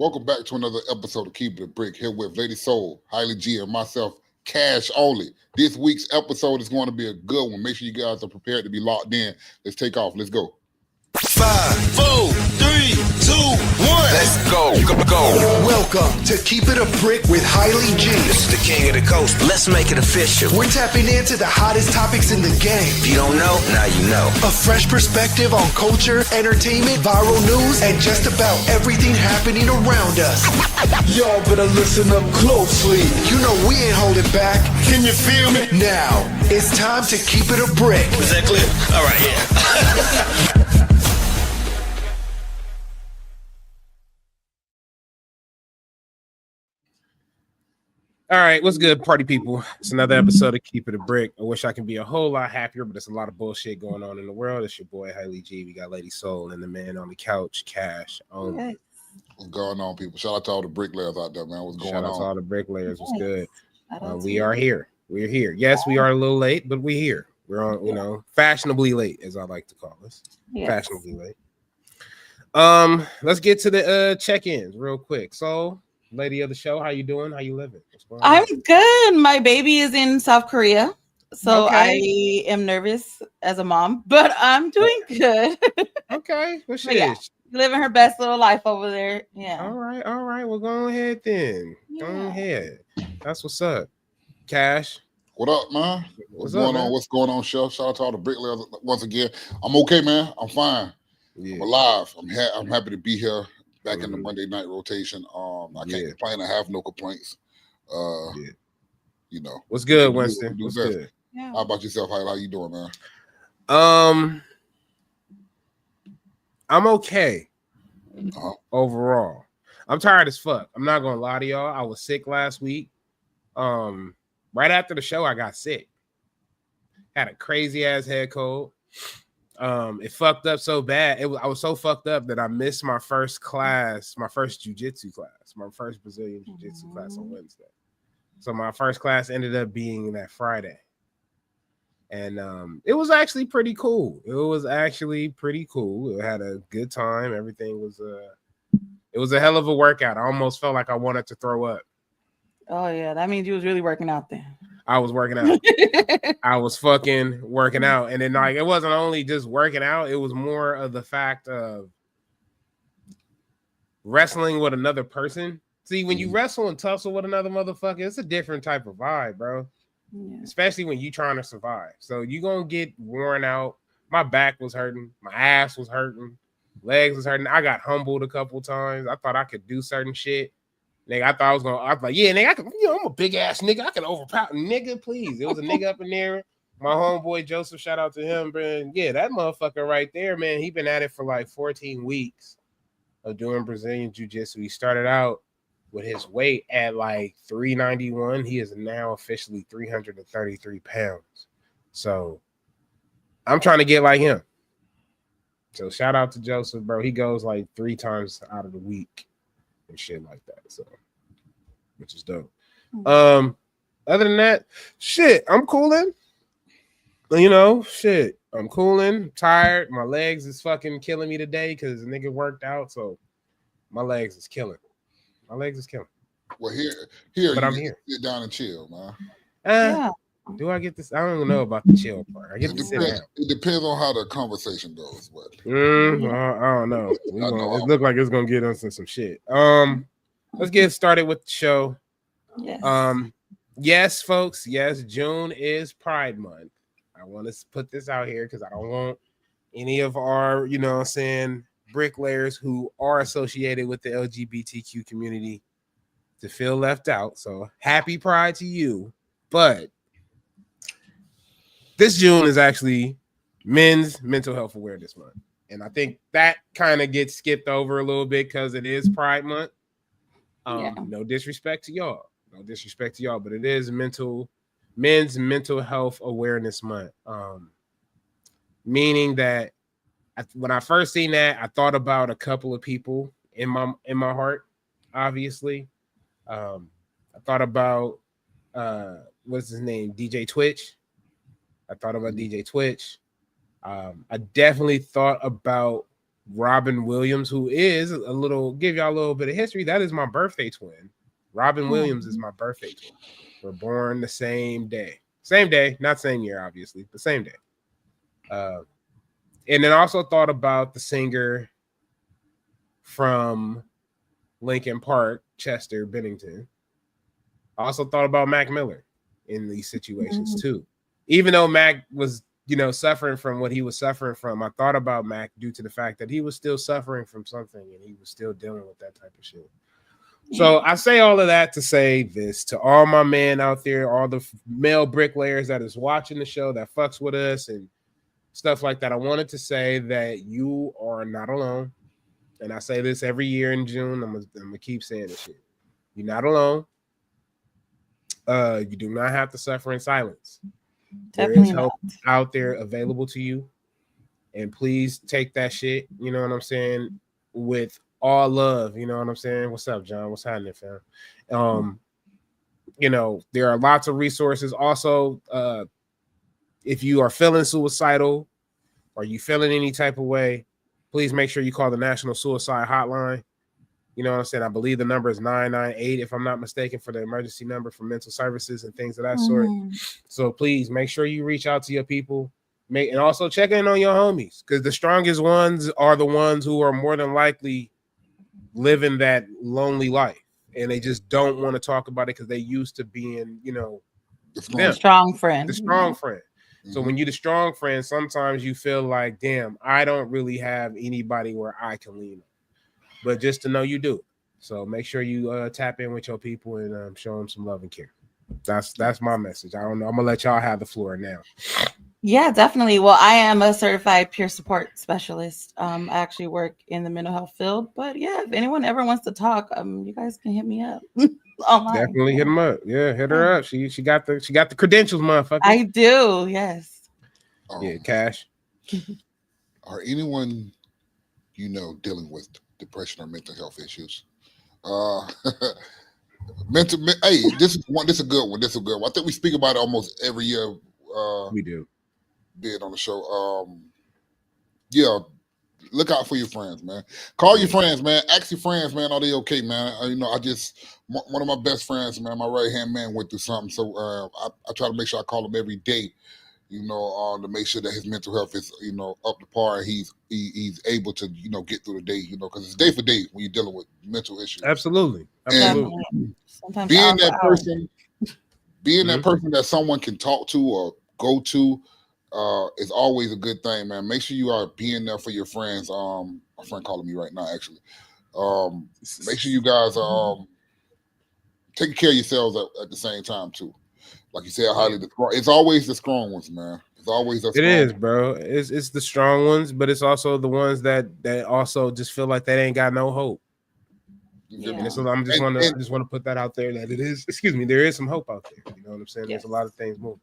Welcome back to another episode of Keep It a Brick here with Lady Soul, Halle G, and myself, Cash Only. This week's episode is going to be a good one. Make sure you guys are prepared to be locked in. Let's take off. Let's go. 5, 4, 3, 2, 1. Let's go. Welcome to Keep It a Brick with Halle G. This is the king of the coast. Let's make it official. We're tapping into the hottest topics in the game. If you don't know, now you know. A fresh perspective on culture, entertainment, viral news, and just about everything happening around us. Y'all better listen up closely. You know we ain't holding back. Can you feel me? Now, it's time to Keep It a Brick. Is that clear? All right, yeah. All right, what's good, party people? It's another episode of Keep It a Brick. I wish I could be a whole lot happier, but there's a lot of bullshit going on in the world. It's your boy, Halle G. We got Lady Soul and the man on the couch, Cash. What's going on, people? Shout out to all the bricklayers out there, man. What's going on? Shout out to all the bricklayers. What's good? We are here. We're here. Yes, we are a little late, but we're here. We're on, fashionably late, as I like to call us. Yes. Fashionably late. Let's get to the check-ins real quick. So, lady of the show, how you doing? How you living? I'm good. My baby is in South Korea, so I am nervous as a mom, but I'm doing good. Okay, well, shit. Living her best little life over there. Yeah. All right. Well, go ahead then. Yeah. Go ahead. That's what's up. Cash. What up, man? What's going up, on? man? What's going on, Chef? Shout out to all the bricklayers once again. I'm okay, man. I'm fine. Yeah. I'm alive. I'm happy to be here. Back in the Monday night rotation. I can't complain. I have no complaints. What's good, Winston? What's good? Yeah. How about yourself? How you doing, man? I'm okay. Overall. I'm tired as fuck. I'm not gonna lie to y'all. I was sick last week. Right after the show, I got sick. Had a crazy ass head cold. It fucked up so bad. I was so fucked up that I missed my first class, my first jiu-jitsu class, my first Brazilian jiu-jitsu class on Wednesday. So my first class ended up being that Friday. And it was actually pretty cool. It had a good time. Everything was it was a hell of a workout. I almost felt like I wanted to throw up. Oh yeah, that means you was really working out then. I was working out. I was fucking working out. And then it wasn't only just working out, it was more of the fact of wrestling with another person. See, when you wrestle and tussle with another motherfucker, it's a different type of vibe, bro. Yeah. Especially when you trying to survive. So you gonna get worn out. My back was hurting, my ass was hurting, legs was hurting. I got humbled a couple times. I thought I could do certain shit. Nigga, I was like, yeah, nigga, I could, I'm a big ass nigga. I can overpower. Nigga, please. There was a nigga up in there. My homeboy Joseph, shout out to him, man. Yeah, that motherfucker right there, man. He been at it for like 14 weeks of doing Brazilian jiu-jitsu. He started out with his weight at like 391. He is now officially 333 pounds. So I'm trying to get like him. So shout out to Joseph, bro. He goes like 3 times out of the week and shit like that. So, which is dope. Other than that, shit, I'm cooling. I'm cooling. Tired. My legs is fucking killing me today because the nigga worked out. So my legs is killing. Well, here, but I'm here. Sit down and chill, man. Do I get this? I don't know about the chill part. I get to sit down. It depends on how the conversation goes. But I don't know. It looked like it's gonna get us in some shit. Let's get started with the show. Yes. Yes, folks. Yes, June is Pride Month. I want to put this out here because I don't want any of our, bricklayers who are associated with the LGBTQ community to feel left out. So happy Pride to you. But this June is actually Men's Mental Health Awareness Month. And I think that kind of gets skipped over a little bit because it is Pride Month. No disrespect to y'all. But it is Men's Mental Health Awareness Month. Meaning that when I first seen that, I thought about a couple of people in my heart, obviously. I thought about what's his name? DJ Twitch. I thought about DJ Twitch. I definitely thought about Robin Williams, who is give y'all a little bit of history. That is my birthday twin. Robin Williams is my birthday twin. We're born the same day, not same year, obviously, but same day. And then also thought about the singer from Linkin Park, Chester Bennington. I also thought about Mac Miller in these situations too. Even though Mac was, suffering from what he was suffering from, I thought about Mac due to the fact that he was still suffering from something and he was still dealing with that type of shit. So I say all of that to say this to all my men out there, all the male bricklayers that is watching the show that fucks with us and stuff like that. I wanted to say that you are not alone. And I say this every year in June. I'm gonna keep saying this shit. You're not alone. You do not have to suffer in silence. There is help out there available to you. And please take that shit, you know what I'm saying, with all love, you know what I'm saying? What's up, John? What's happening, fam? There are lots of resources. Also, if you are feeling suicidal or you feeling any type of way, please make sure you call the National Suicide Hotline. You know what I'm saying? I believe the number is 998, if I'm not mistaken, for the emergency number for mental services and things of that sort. So please make sure you reach out to your people. And also check in on your homies, because the strongest ones are the ones who are more than likely living that lonely life. And they just don't want to talk about it because they used to being, the strong friend. The strong friend. So when you're the strong friend, sometimes you feel like, damn, I don't really have anybody where I can lean on. But just to know you do. So make sure you tap in with your people and show them some love and care. That's my message. I don't know. I'm going to let y'all have the floor now. Yeah, definitely. Well, I am a certified peer support specialist. I actually work in the mental health field. But yeah, if anyone ever wants to talk, you guys can hit me up. Definitely hit them up. Yeah, hit her up. She got the credentials, motherfucker. I do. Yes. Yeah, Cash. Are anyone dealing with depression or mental health issues? Hey, this is a good one. I think we speak about it almost every year. We do. Being on the show. Look out for your friends, man. Call your friends, man. Ask your friends, man, are they okay, man? One of my best friends, man, my right-hand man went through something. So I try to make sure I call him every day, to make sure that his mental health is, up to par, and he's able to, get through the day, because it's day for day when you're dealing with mental issues. Absolutely. And being that person, that person that someone can talk to or go to, is always a good thing, man. Make sure you are being there for your friends. My friend calling me right now, actually. Make sure you guys taking care of yourselves at the same time too. Like you said, it's always the strong ones, man. It's always the strong ones, bro. It's the strong ones, but it's also the ones that also just feel like they ain't got no hope. Yeah. And so I just want to put that out there that it is. Excuse me, there is some hope out there. You know what I'm saying? Yes. There's a lot of things moving.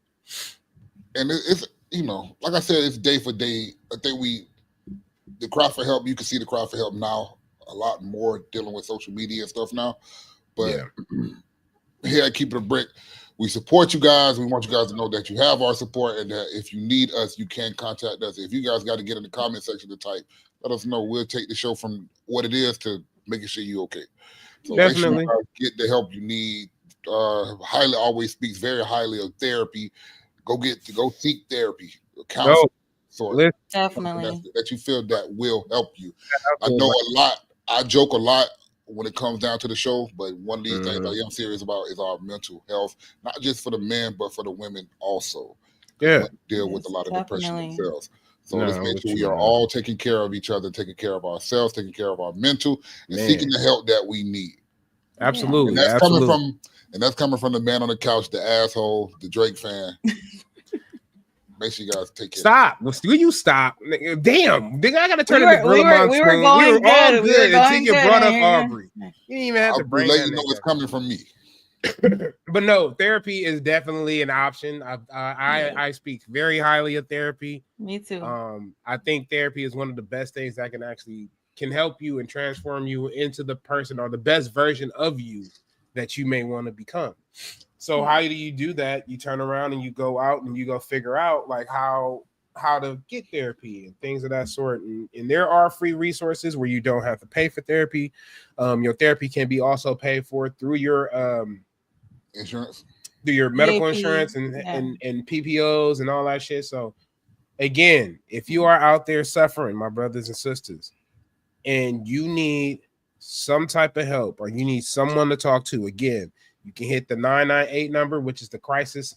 And it's like I said, it's day for day. I think the cry for help. You can see the cry for help now a lot more dealing with social media and stuff now. But here at Keep It a Brick, we support you guys. We want you guys to know that you have our support, and that if you need us, you can contact us. If you guys got to get in the comment section to type, let us know. We'll take the show from what it is to making sure you're okay. So definitely make sure you get the help you need. Halle always speaks very highly of therapy. Go seek therapy, counseling, definitely that you feel that will help you. I know a lot. I joke a lot when it comes down to the show, but one of these things I am serious about is our mental health, not just for the men, but for the women also. Yeah, deal with a lot of depression themselves. So let's make sure we are all taking care of each other, taking care of ourselves, taking care of our mental, and seeking the help that we need. Absolutely, and that's coming from the man on the couch, the asshole, the Drake fan. Make sure you guys take care. Stop. Will you stop? Damn. I got to turn into Gorilla Monsoon. We were all good until you brought up Aubrey. You didn't even have to bring that. You know it's coming from me. But no, therapy is definitely an option. I speak very highly of therapy. Me too. I think therapy is one of the best things that can help you and transform you into the person or the best version of you that you may want to become. So how do you do that? You turn around and you go out and you go figure out like how how to get therapy and things of that sort. And there are free resources where you don't have to pay for therapy. Your therapy can be also paid for through your insurance, through your medical PAP, insurance yeah. and PPOs and all that shit. So again, if you are out there suffering, my brothers and sisters, and you need some type of help or you need someone to talk to, again, you can hit the 998 number, which is the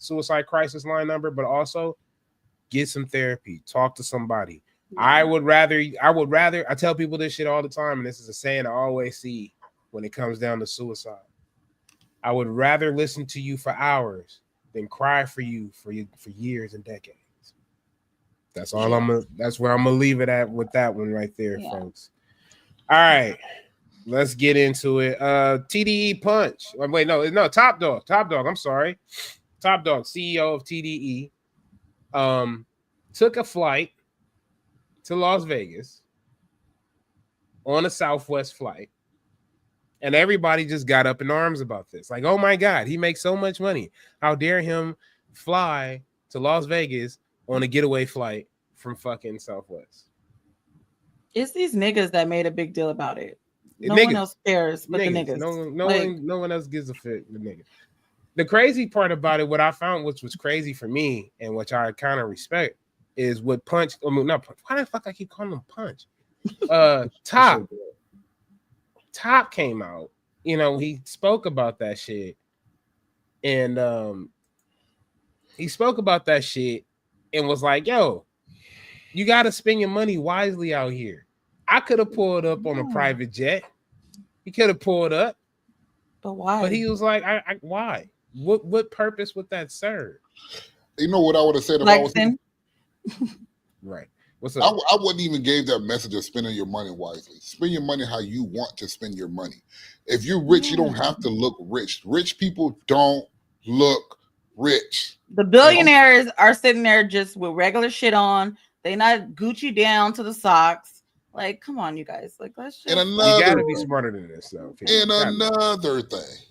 suicide crisis line number, but also get some therapy, talk to somebody. Yeah. I would rather, I tell people this shit all the time, and this is a saying I always see when it comes down to suicide. I would rather listen to you for hours than cry for you for years and decades. That's all that's where I'm gonna leave it at with that one right there, folks. All right, let's get into it. TDE Punch. Wait, no, Top Dog. I'm sorry. Top Dog, CEO of TDE, took a flight to Las Vegas on a Southwest flight. And everybody just got up in arms about this. Like, oh my God, he makes so much money. How dare him fly to Las Vegas on a getaway flight from fucking Southwest? It's these niggas that made a big deal about it. No one else cares but the niggas. No one else gives a fit. The nigga. The crazy part about it, what I found, which was crazy for me, and which I kind of respect, is what Punch. I mean, not Punch. Why the fuck I keep calling him Punch? Top came out. You know, he spoke about that shit, and was like, "Yo, you got to spend your money wisely out here." I could have pulled up on a private jet. He could have pulled up, but why? But he was like, "Why? What purpose would that serve?" You know what I would have said if I was him? Right. What's up? I wouldn't even give that message of spending your money wisely. Spend your money how you want to spend your money. If you're rich, you don't have to look rich. Rich people don't look rich. The billionaires are sitting there just with regular shit on. They not Gucci down to the socks. Like, come on, you guys. Like, let's just. You gotta be smarter than this, though. And another thing.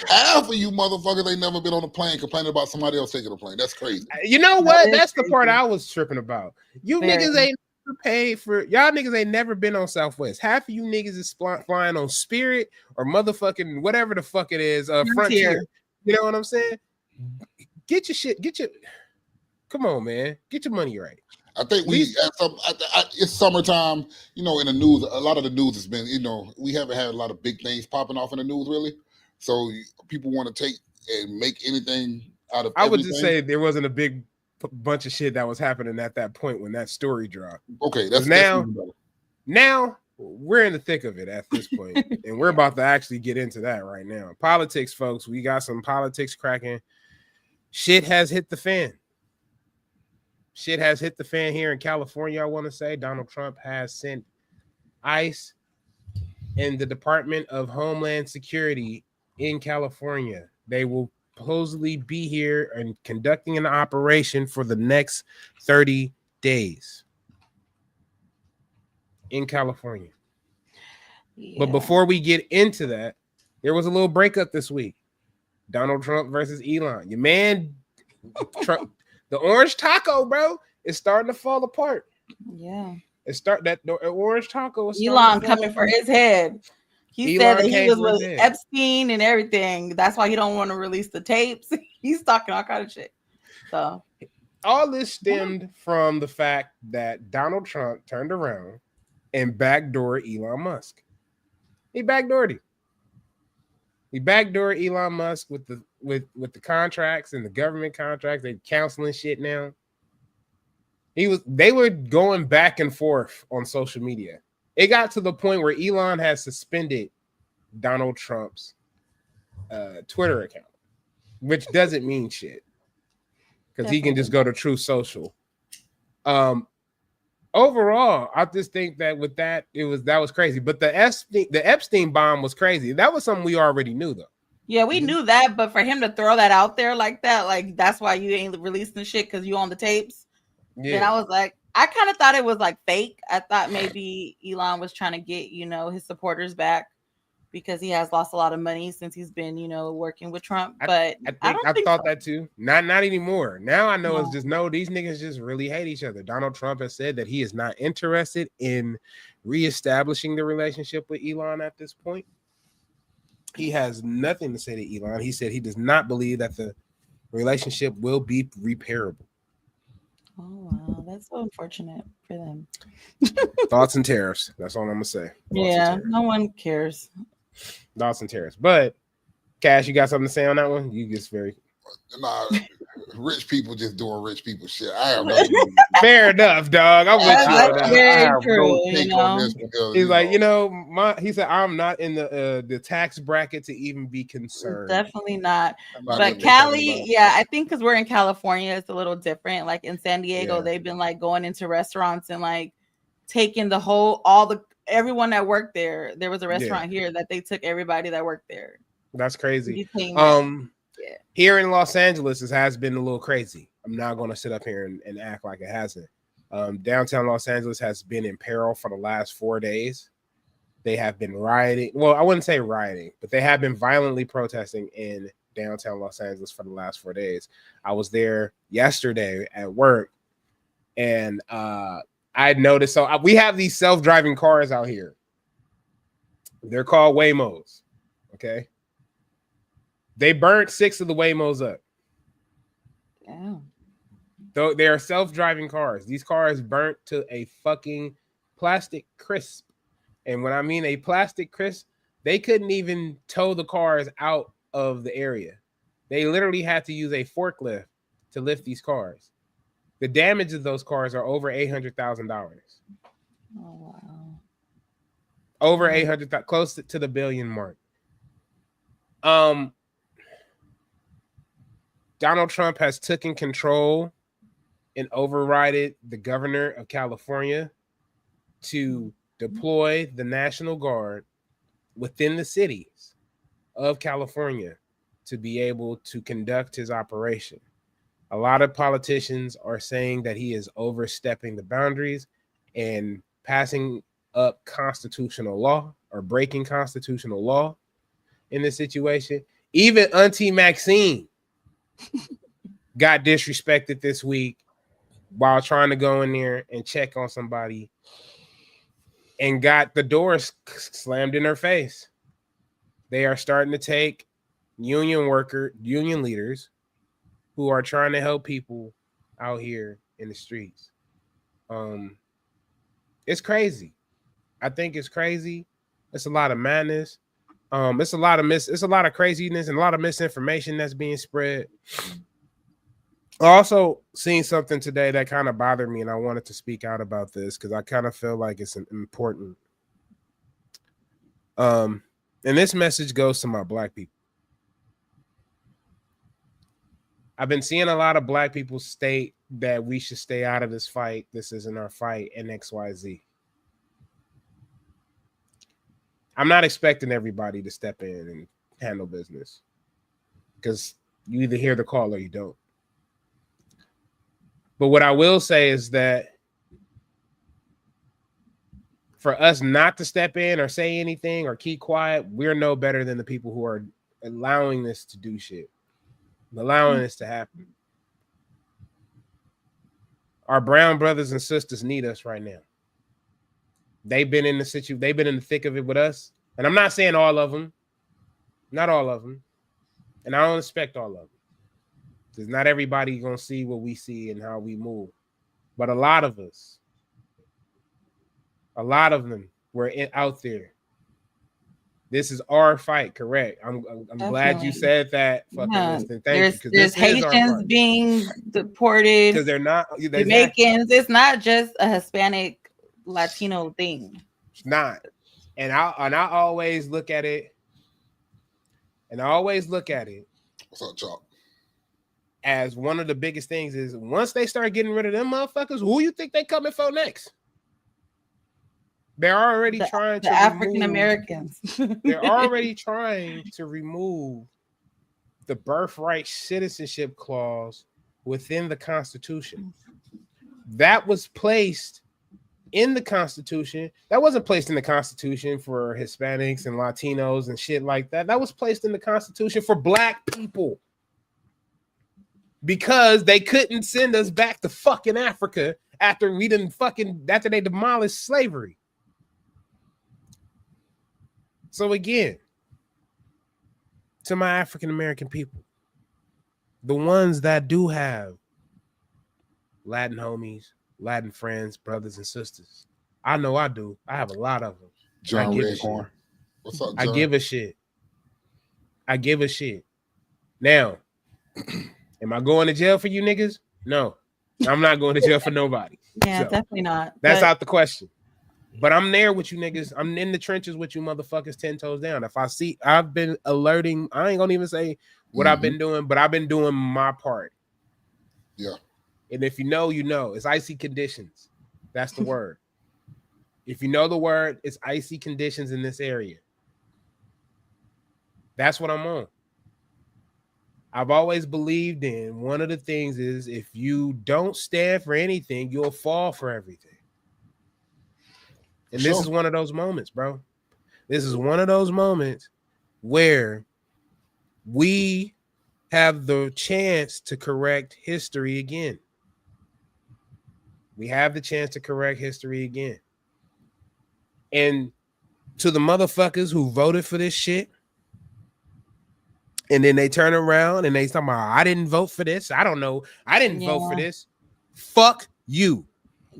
Half of you motherfuckers ain't never been on a plane complaining about somebody else taking a plane. That's crazy. You know what? That's the part I was tripping about. You niggas ain't never paid for. Y'all niggas ain't never been on Southwest. Half of you niggas is flying on Spirit or motherfucking whatever the fuck it is. Frontier. You know what I'm saying? Get your shit. Come on, man. Get your money right. I think it's summertime. You know, in the news, a lot of the news has been. You know, we haven't had a lot of big things popping off in the news really. So people want to take and make anything out of everything. I would just say there wasn't a big bunch of shit that was happening at that point when that story dropped. Okay, that's now we're in the thick of it at this point, and we're about to actually get into that right now. Politics, folks. We got some politics cracking. Shit has hit the fan. Shit has hit the fan here in California, I want to say. Donald Trump has sent ICE and the Department of Homeland Security in California. They will supposedly be here and conducting an operation for the next 30 days in California. Yeah. But before we get into that, there was a little breakup this week. Donald Trump versus Elon. Your man, Trump, the orange taco, bro, is starting to fall apart. Yeah. The orange taco. Elon coming for his head. He said that he was with Epstein and everything. That's why he don't want to release the tapes. He's talking all kind of shit. So all this stemmed from the fact that Donald Trump turned around and backdoored Elon Musk. He backdoored him. He backdoored Elon Musk with the contracts and the government contracts. They're counseling shit now. They were going back and forth on social media. It got to the point where Elon has suspended Donald Trump's Twitter account, which doesn't mean shit because he can just go to Truth Social. Overall, I just think that with that was crazy. But the Epstein bomb was crazy. That was something we already knew, though. Yeah, we knew that, but for him to throw that out there like that, like that's why you ain't releasing shit because you on the tapes. Yeah. And I was like, I kind of thought it was like fake. I thought maybe Elon was trying to get, his supporters back because he has lost a lot of money since he's been, working with Trump. But I thought that too. Not anymore. Now I know it's just these niggas just really hate each other. Donald Trump has said that he is not interested in reestablishing the relationship with Elon at this point. He has nothing to say to Elon. He said he does not believe that the relationship will be repairable. Oh wow, that's so unfortunate for them. Thoughts and tariffs. That's all I'm gonna say. No one cares. Thoughts and tariffs. But Cash, you got something to say on that one? You just very rich people just doing rich people shit. I have nothing. Fair enough, dog. I'm with you on that. Very true. He's like, he said, I'm not in the tax bracket to even be concerned. Definitely not. But Cali, I think because we're in California, it's a little different. Like in San Diego, they've been like going into restaurants and like taking everyone that worked there. There was a restaurant here that they took everybody that worked there. That's crazy. Here in Los Angeles, it has been a little crazy. I'm not going to sit up here and act like it hasn't. Downtown Los Angeles has been in peril for the last 4 days. They have been rioting. Well, I wouldn't say rioting, but they have been violently protesting in downtown Los Angeles for the last 4 days. I was there yesterday at work, and I noticed. So we have these self-driving cars out here. They're called Waymos. Okay. They burnt 6 of the Waymos up. Yeah. Though they are self-driving cars. These cars burnt to a fucking plastic crisp. And when I mean a plastic crisp, they couldn't even tow the cars out of the area. They literally had to use a forklift to lift these cars. The damage of those cars are over $800,000. Oh, wow. Over 800,000, close to the billion mark. Donald Trump has taken control and overridden the governor of California to deploy the National Guard within the cities of California to be able to conduct his operation. A lot of politicians are saying that he is overstepping the boundaries and passing up constitutional law or breaking constitutional law in this situation. Even Auntie Maxine got disrespected this week while trying to go in there and check on somebody and got the doors slammed in her face. They are starting to take union leaders who are trying to help people out here in the streets. It's crazy. I think it's crazy. It's a lot of madness. It's a lot of craziness and a lot of misinformation that's being spread. I also seen something today that kind of bothered me, and I wanted to speak out about this because I kind of feel like it's important. And this message goes to my Black people. I've been seeing a lot of Black people state that we should stay out of this fight. This isn't our fight, and XYZ. I'm not expecting everybody to step in and handle business because you either hear the call or you don't. But what I will say is that for us not to step in or say anything or keep quiet, we're no better than the people who are allowing this to do shit, allowing this to happen. Our brown brothers and sisters need us right now. They've been in the situation. They've been in the thick of it with us. And I'm not saying all of them. Not all of them. And I don't expect all of them. Because not everybody going to see what we see and how we move. But a lot of us. A lot of them were out there. This is our fight, correct? I'm glad you said that. Fucking thank you. There's Haitians being deported. Because they're not. Jamaicans. It's not just a Hispanic Latino thing. It's not. And I always look at it. What's up, Chop? As one of the biggest things is once they start getting rid of them motherfuckers, who you think they coming for next? They're already trying to African Americans. They're already trying to remove the birthright citizenship clause within the Constitution. That was placed in the Constitution. That wasn't placed in the Constitution for Hispanics and Latinos and shit like that. That was placed in the Constitution for black people. Because they couldn't send us back to fucking Africa after they demolished slavery. So again, to my African American people, the ones that do have Latin homies, Latin friends, brothers and sisters, I know I do. I have a lot of them. John Redhorn. What's up, John? I give a shit. Now, am I going to jail for you niggas? No, I'm not going to jail for nobody. Yeah, so, definitely not. That's out the question. But I'm there with you niggas. I'm in the trenches with you motherfuckers 10 toes down. If I see, I've been alerting. I ain't gonna even say what I've been doing, but I've been doing my part. Yeah. And if you know, you know. It's icy conditions. That's the word. If you know the word, it's icy conditions in this area. That's what I'm on. I've always believed in one of the things is if you don't stand for anything, you'll fall for everything. And this is one of those moments, bro. This is one of those moments where we have the chance to correct history again. We have the chance to correct history again. And to the motherfuckers who voted for this shit, and then they turn around and they talk about, I didn't vote for this. I don't know. I didn't vote for this. Fuck you.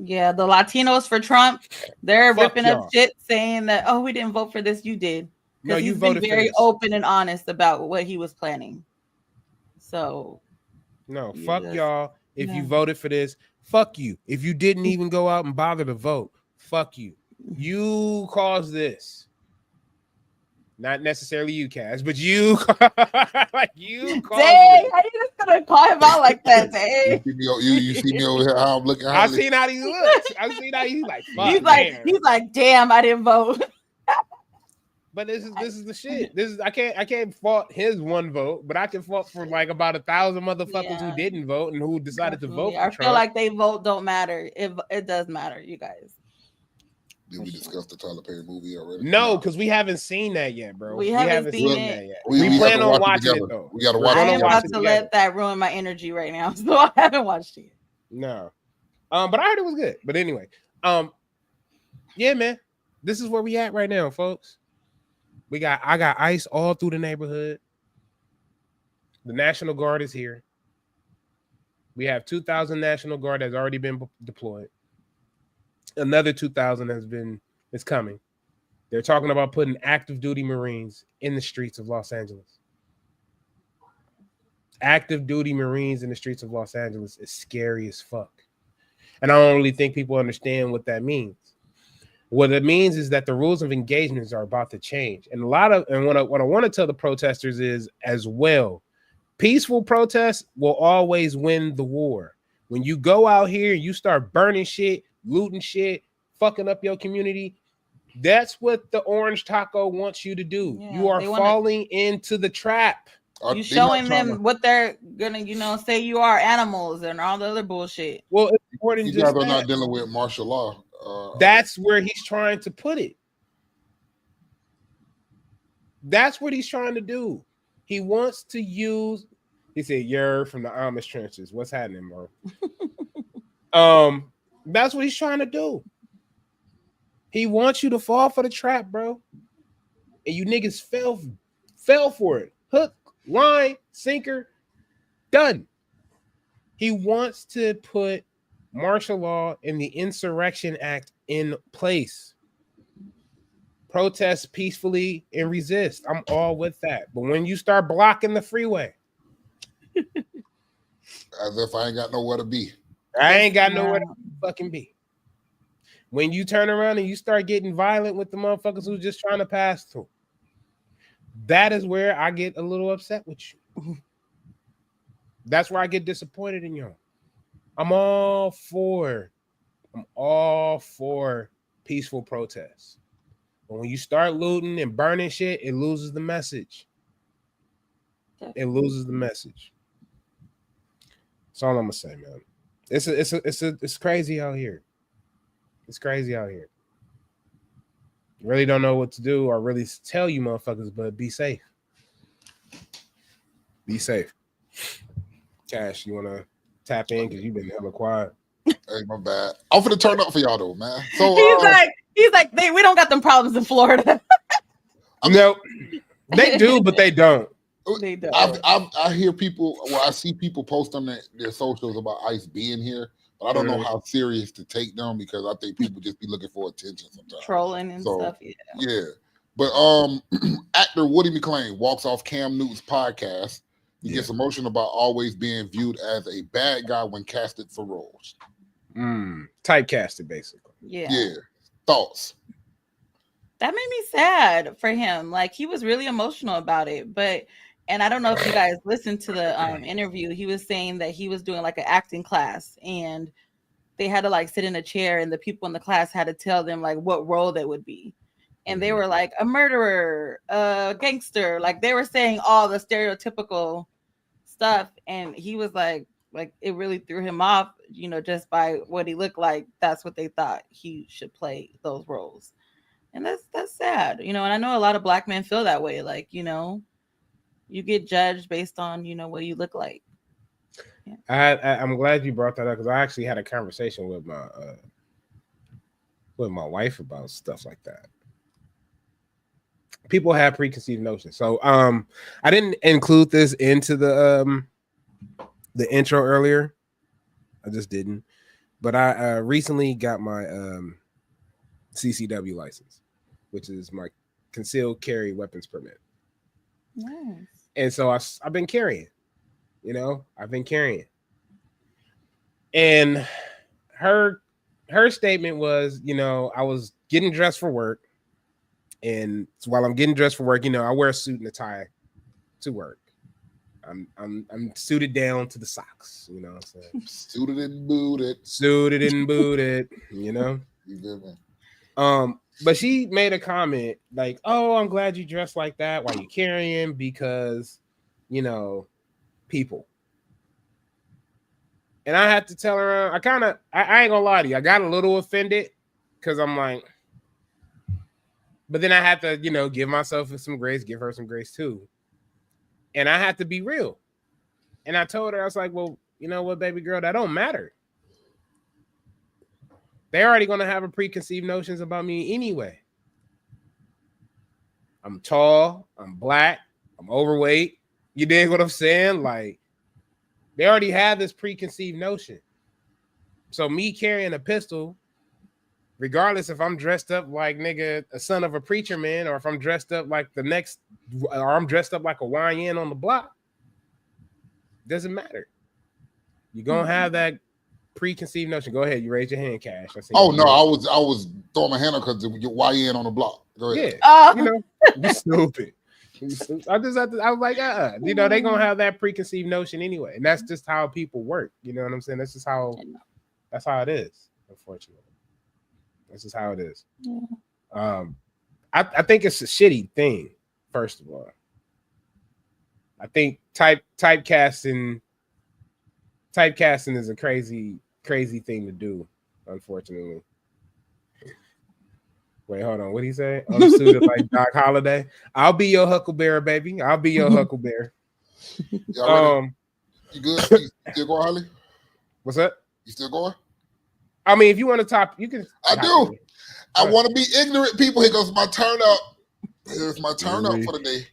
Yeah, the Latinos for Trump, they're ripping up shit saying that, oh, we didn't vote for this. You did. No, you he's voted been very for this. open and honest about what he was planning. So. No, fuck y'all. If you voted for this, fuck you. If you didn't even go out and bother to vote, fuck you. You caused this. Not necessarily you, Cass, but you like you caused it. How you just gonna call him out like that, Dang? You see me over here how I'm looking. I've seen how he looks. I've seen how he's like, fuck, he's like, damn, I didn't vote. But this is the shit. I can't fault his one vote, but I can fault for like about 1,000 motherfuckers who didn't vote and who decided to vote for I Trump. feel like they vote don't matter. It does matter, you guys. Did we discuss the Tyler Perry movie already? No, because we haven't seen that yet, bro. We haven't seen that yet. We plan on watching it though. We gotta watch it. I ain't about to let that ruin my energy right now, so I haven't watched it. No, but I heard it was good. But anyway, yeah, man, this is where we at right now, folks. I got ICE all through the neighborhood. The National Guard is here. We have 2,000 National Guard that's already been deployed. Another 2,000 is coming. They're talking about putting active duty Marines in the streets of Los Angeles. Active duty Marines in the streets of Los Angeles is scary as fuck. And I don't really think people understand what that means. What it means is that the rules of engagements are about to change. And what I want to tell the protesters is as well, peaceful protests will always win the war. When you go out here and you start burning shit, looting shit, fucking up your community, that's what the Orange Taco wants you to do. Yeah, you are falling into the trap. You showing them what they're gonna, say you are animals and all the other bullshit. Well, it's important. You guys are not dealing with martial law. That's where he's trying to put it. That's what he's trying to do. He wants to use. He said, "You're from the Amish trenches. What's happening, bro?" That's what he's trying to do. He wants you to fall for the trap, bro. And you niggas fell for it. Hook, line, sinker, done. He wants to put martial law and the Insurrection Act in place. Protest peacefully and resist. I'm all with that. But when you start blocking the freeway, as if I ain't got nowhere to be. I ain't got nowhere to fucking be. When you turn around and you start getting violent with the motherfuckers who's just trying to pass through, that is where I get a little upset with you. That's where I get disappointed in y'all. I'm all for peaceful protests. But when you start looting and burning shit, it loses the message. It loses the message. That's all I'm gonna say, man. It's crazy out here. It's crazy out here. Really don't know what to do or really tell you motherfuckers, but be safe. Be safe. Cash, you want to tap in because you've been hella quiet. Hey, my bad. I'm finna turn up for y'all though, man. So he's like, we don't got them problems in Florida. No, they do, but they don't. They don't. I hear people, I see people post on their socials about ICE being here, but I don't know how serious to take them because I think people just be looking for attention sometimes. Trolling and stuff, Yeah. But actor Woody McClain walks off Cam Newton's podcast. He gets emotional about always being viewed as a bad guy when casted for roles. Typecasted, basically. Yeah. Thoughts? That made me sad for him. Like, he was really emotional about it. And I don't know if you guys listened to the interview. He was saying that he was doing like an acting class and they had to like sit in a chair and the people in the class had to tell them like what role they would be. And they were like a murderer, a gangster. Like they were saying all the stereotypical stuff. And he was like it really threw him off, just by what he looked like. That's what they thought he should play those roles. And that's sad, and I know a lot of Black men feel that way. Like, you get judged based on, what you look like. Yeah. I'm glad you brought that up because I actually had a conversation with my wife about stuff like that. People have preconceived notions. So I didn't include this into the intro earlier. I just didn't. But I recently got my CCW license, which is my concealed carry weapons permit. Nice. And so I've been carrying, I've been carrying. And her statement was, I was getting dressed for work. And so while I'm getting dressed for work, I wear a suit and a tie to work. I'm suited down to the socks, what I'm saying? Suited and booted. You good, man. But she made a comment like, "Oh, I'm glad you dressed like that while you're carrying because, people." And I had to tell her, I ain't gonna lie to you, I got a little offended because I'm like, but then I had to, give myself some grace, give her some grace too. And I had to be real. And I told her, I was like, well, you know what, baby girl, that don't matter. They're already going to have a preconceived notions about me anyway. I'm tall, I'm Black, I'm overweight. You dig what I'm saying? Like, they already have this preconceived notion. So me carrying a pistol, regardless if I'm dressed up like a son of a preacher man, or if I'm dressed up like or I'm dressed up like a YN on the block, doesn't matter. You're going to have that preconceived notion. Go ahead. You raise your hand, Cash. Oh no, I was throwing my hand up because you're YN on the block. Go ahead. Yeah, you stupid. I was like, they're gonna have that preconceived notion anyway, and that's just how people work. You know what I'm saying? That's how it is. Unfortunately, that's just how it is. Yeah. I think it's a shitty thing. First of all, I think typecasting is a crazy thing to do, unfortunately. Wait, hold on. What did he say? I'm suited like Doc Holliday. I'll be your huckleberry, baby. I'll be your huckleberry. You good? You still going, Halle? What's that? You still going? I mean, if you want to top, you can. I do. I want to be ignorant people. Here goes my turn up. Here's my turn up for the day.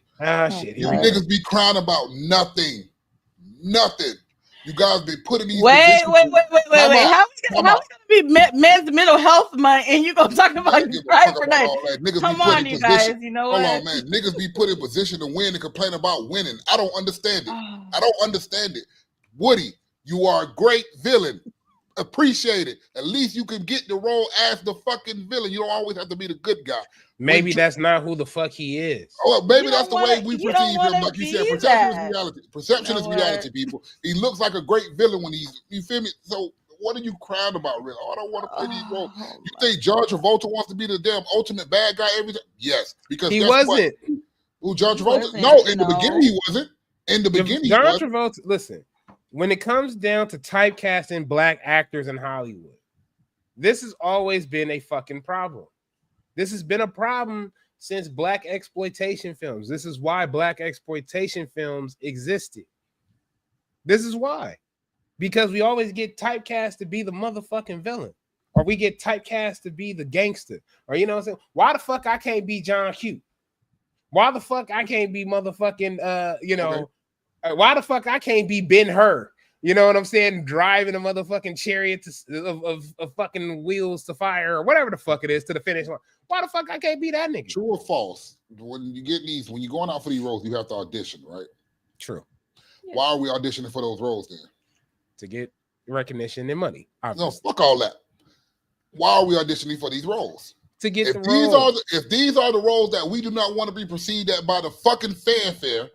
Shit. You niggas be crying about nothing. Nothing. You guys be putting these. Wait. How we gonna be men's mental health month and you gonna talk about right for that? Come on, you guys. You know what? Hold on, man. Niggas be put in position to win and complain about winning. I don't understand it. I don't understand it. Woody, you are a great villain. Appreciate it. At least you can get the role as the fucking villain. You don't always have to be the good guy. Maybe that's not who the fuck he is. Oh, maybe that's the way we perceive him. Like you said, perception is reality. Perception is reality, people. He looks like a great villain when you feel me? So what are you crying about, really? Oh, I don't want to play these roles. You think John Travolta wants to be the damn ultimate bad guy every time? Yes, because he wasn't. Who, John Travolta? No, in the beginning he wasn't. In the beginning, John Travolta. Listen, when it comes down to typecasting Black actors in Hollywood, This has always been a fucking problem. This has been a problem since black exploitation films. This is why black exploitation films existed. This is why. Because we always get typecast to be the motherfucking villain. Or we get typecast to be the gangster. Or you know what I'm saying? Why the fuck I can't be John Q? Why the fuck I can't be motherfucking why the fuck I can't be Ben-Hur? You know what I'm saying? Driving a motherfucking chariot of fucking wheels to fire or whatever the fuck it is to the finish line. Why the fuck I can't be that nigga? True or false? When you're going out for these roles, you have to audition, right? True. Yeah. Why are we auditioning for those roles then? To get recognition and money. Obviously. No, fuck all that. Why are we auditioning for these roles? To get If these are the roles that we do not want to be perceived at by the fucking fanfare,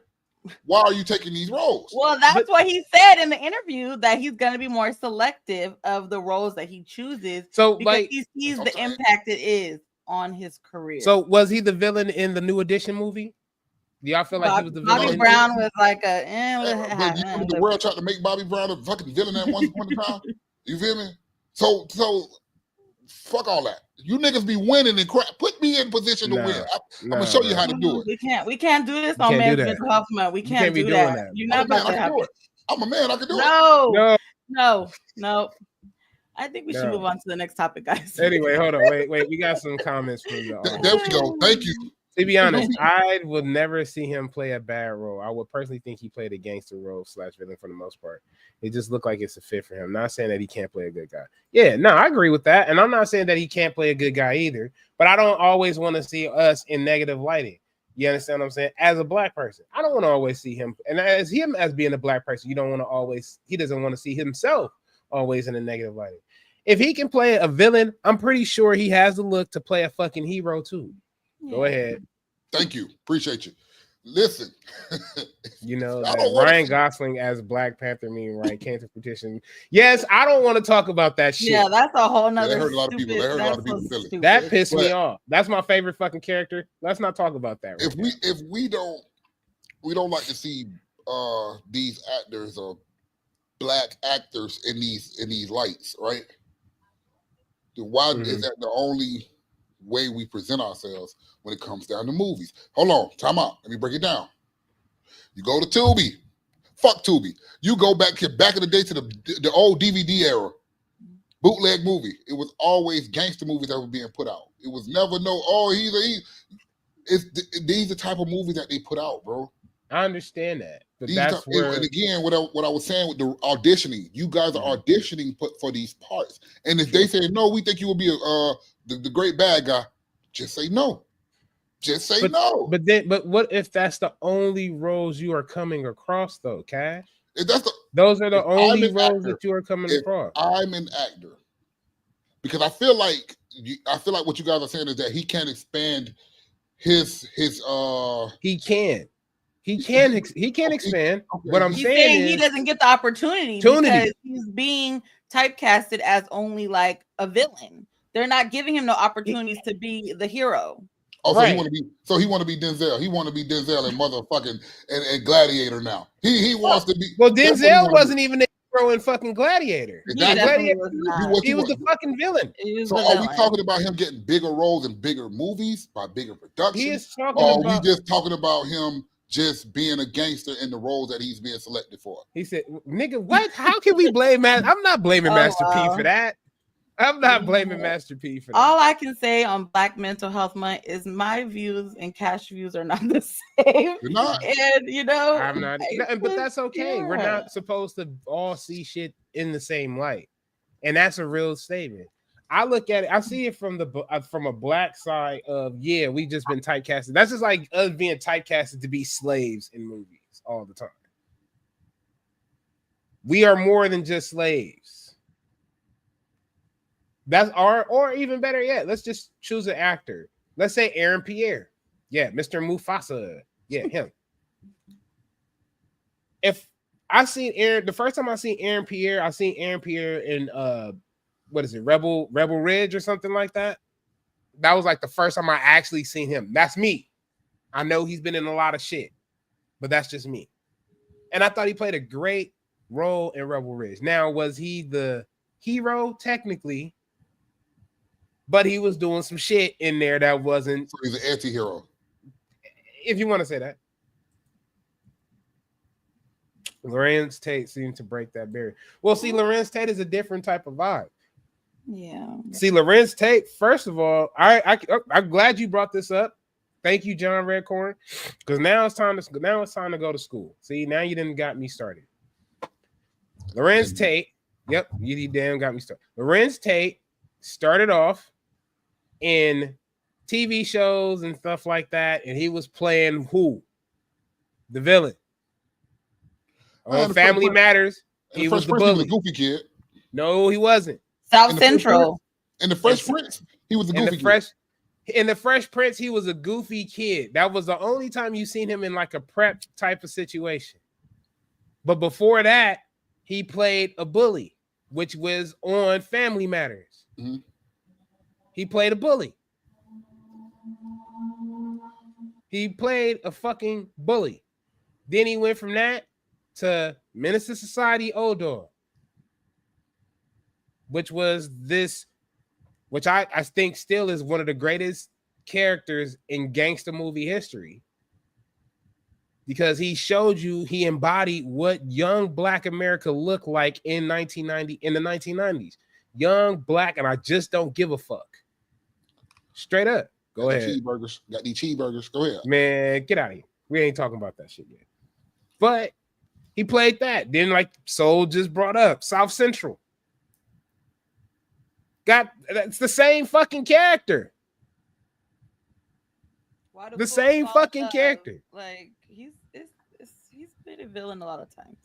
why are you taking these roles? Well, that's what he said in the interview, that he's going to be more selective of the roles that he chooses. So, because like, he sees the impact it is on his career. So, was he the villain in the New Edition movie? Do y'all feel like he was the villain? Bobby Brown was like the world tried to make Bobby Brown a fucking villain at one point in time. You feel me? So fuck all that. You niggas be winning and crap. Put me in position to win. I'm gonna show you how to do it. We can't do this on Men's Mental Health Month. We can't do that. You're not about to have it. I'm a man. I can do it. No. I think we should move on to the next topic, guys. Anyway, hold on. Wait. We got some comments from y'all. There we go. Thank you. To be honest, I would never see him play a bad role. I would personally think he played a gangster role / villain for the most part. It just looked like it's a fit for him. Not saying that he can't play a good guy. Yeah, no, I agree with that. And I'm not saying that he can't play a good guy either. But I don't always want to see us in negative lighting. You understand what I'm saying? As a black person, I don't want to always see him. And as being a black person, he doesn't want to see himself always in a negative lighting. If he can play a villain, I'm pretty sure he has the look to play a fucking hero too. Go ahead. Thank you. Appreciate you. Listen. You know, that Ryan Gosling as Black Panther Ryan Cantor petition. Yes, I don't want to talk about that shit. Yeah, that's a whole nother. They hurt a lot of people. Feel it. That pissed me off. That's my favorite fucking character. Let's not talk about that. If we don't like to see these actors or black actors in these lights, right? Then why is that the only way we present ourselves when it comes down to movies? Hold on, time out. Let me break it down. You go to Tubi. Fuck Tubi. You go back in the day to the old DVD era. Bootleg movie. It was always gangster movies that were being put out. It was never these the type of movies that they put out, bro. I understand that. But and again, what I was saying with the auditioning, you guys are auditioning for these parts. And if they say no, we think you will be the great bad guy, just say no. Just say no. But what if that's the only roles you are coming across, though, Cash? Those are the only roles that you are coming across. I'm an actor, because I feel like what you guys are saying is that he can't expand his. He can. He can expand. Okay. What I'm saying is he doesn't get the opportunity because he's being typecasted as only like a villain. They're not giving him no opportunities to be the hero. Oh, right. So he want to be Denzel. He want to be Denzel and motherfucking and Gladiator now. He wants to be. Well, Denzel wasn't even a hero in fucking Gladiator. Exactly. He was the fucking villain. So are we talking about him getting bigger roles in bigger movies by bigger productions? He is talking about. Or we just talking about him just being a gangster in the roles that he's being selected for? He said, "Nigga, what? How can we blame Master? I'm not blaming Master P for that. I'm not blaming Master P for that." All I can say on Black Mental Health Month is my views and Cash views are not the same. You're not. And I'm not. But that's okay. Yeah. We're not supposed to all see shit in the same light, and that's a real statement. I look at it. I see it from a black side of we just been typecasted. That's just like us being typecasted to be slaves in movies all the time. We are more than just slaves. Or even better yet, let's just choose an actor. Let's say Aaron Pierre. Yeah, Mr. Mufasa. Yeah, him. If I seen Aaron, the first time I seen Aaron Pierre, in what is it, Rebel Ridge or something like that. That was like the first time I actually seen him. That's me. I know he's been in a lot of shit, but that's just me. And I thought he played a great role in Rebel Ridge. Now, was he the hero? Technically, but he was doing some shit in there that wasn't. So he's an anti-hero. If you want to say that. Lorenz Tate seemed to break that barrier. Well, see, Lorenz Tate is a different type of vibe. Yeah. See, Lorenz Tate, first of all, I'm glad you brought this up. Thank you, John Redcorn. Because now it's time to go to school. See, now you didn't got me started. Lorenz Tate, yep, you damn got me started. Lorenz Tate started off in TV shows and stuff like that, and he was playing who? The villain. On Family Matters, he was the bully. He was a goofy kid. No, he wasn't. South Central. In the Fresh Prince, he was a goofy kid. In the Fresh Prince, he was a goofy kid. That was the only time you seen him in like a prep type of situation. But before that, he played a bully, which was on Family Matters. Mm-hmm. He played a bully. He played a fucking bully. Then he went from that to Menace to Society Old Dog, which was this, which I think still is one of the greatest characters in gangster movie history, because he showed you, he embodied what young Black America looked like in the 1990s. Young Black, and I just don't give a fuck. Straight up. Go ahead. Got these cheeseburgers. Go ahead. Man, get out of here. We ain't talking about that shit yet. But he played that. Then, like Soul just brought up, South Central. That's the same fucking character. The same fucking character. Like he's been a villain a lot of times.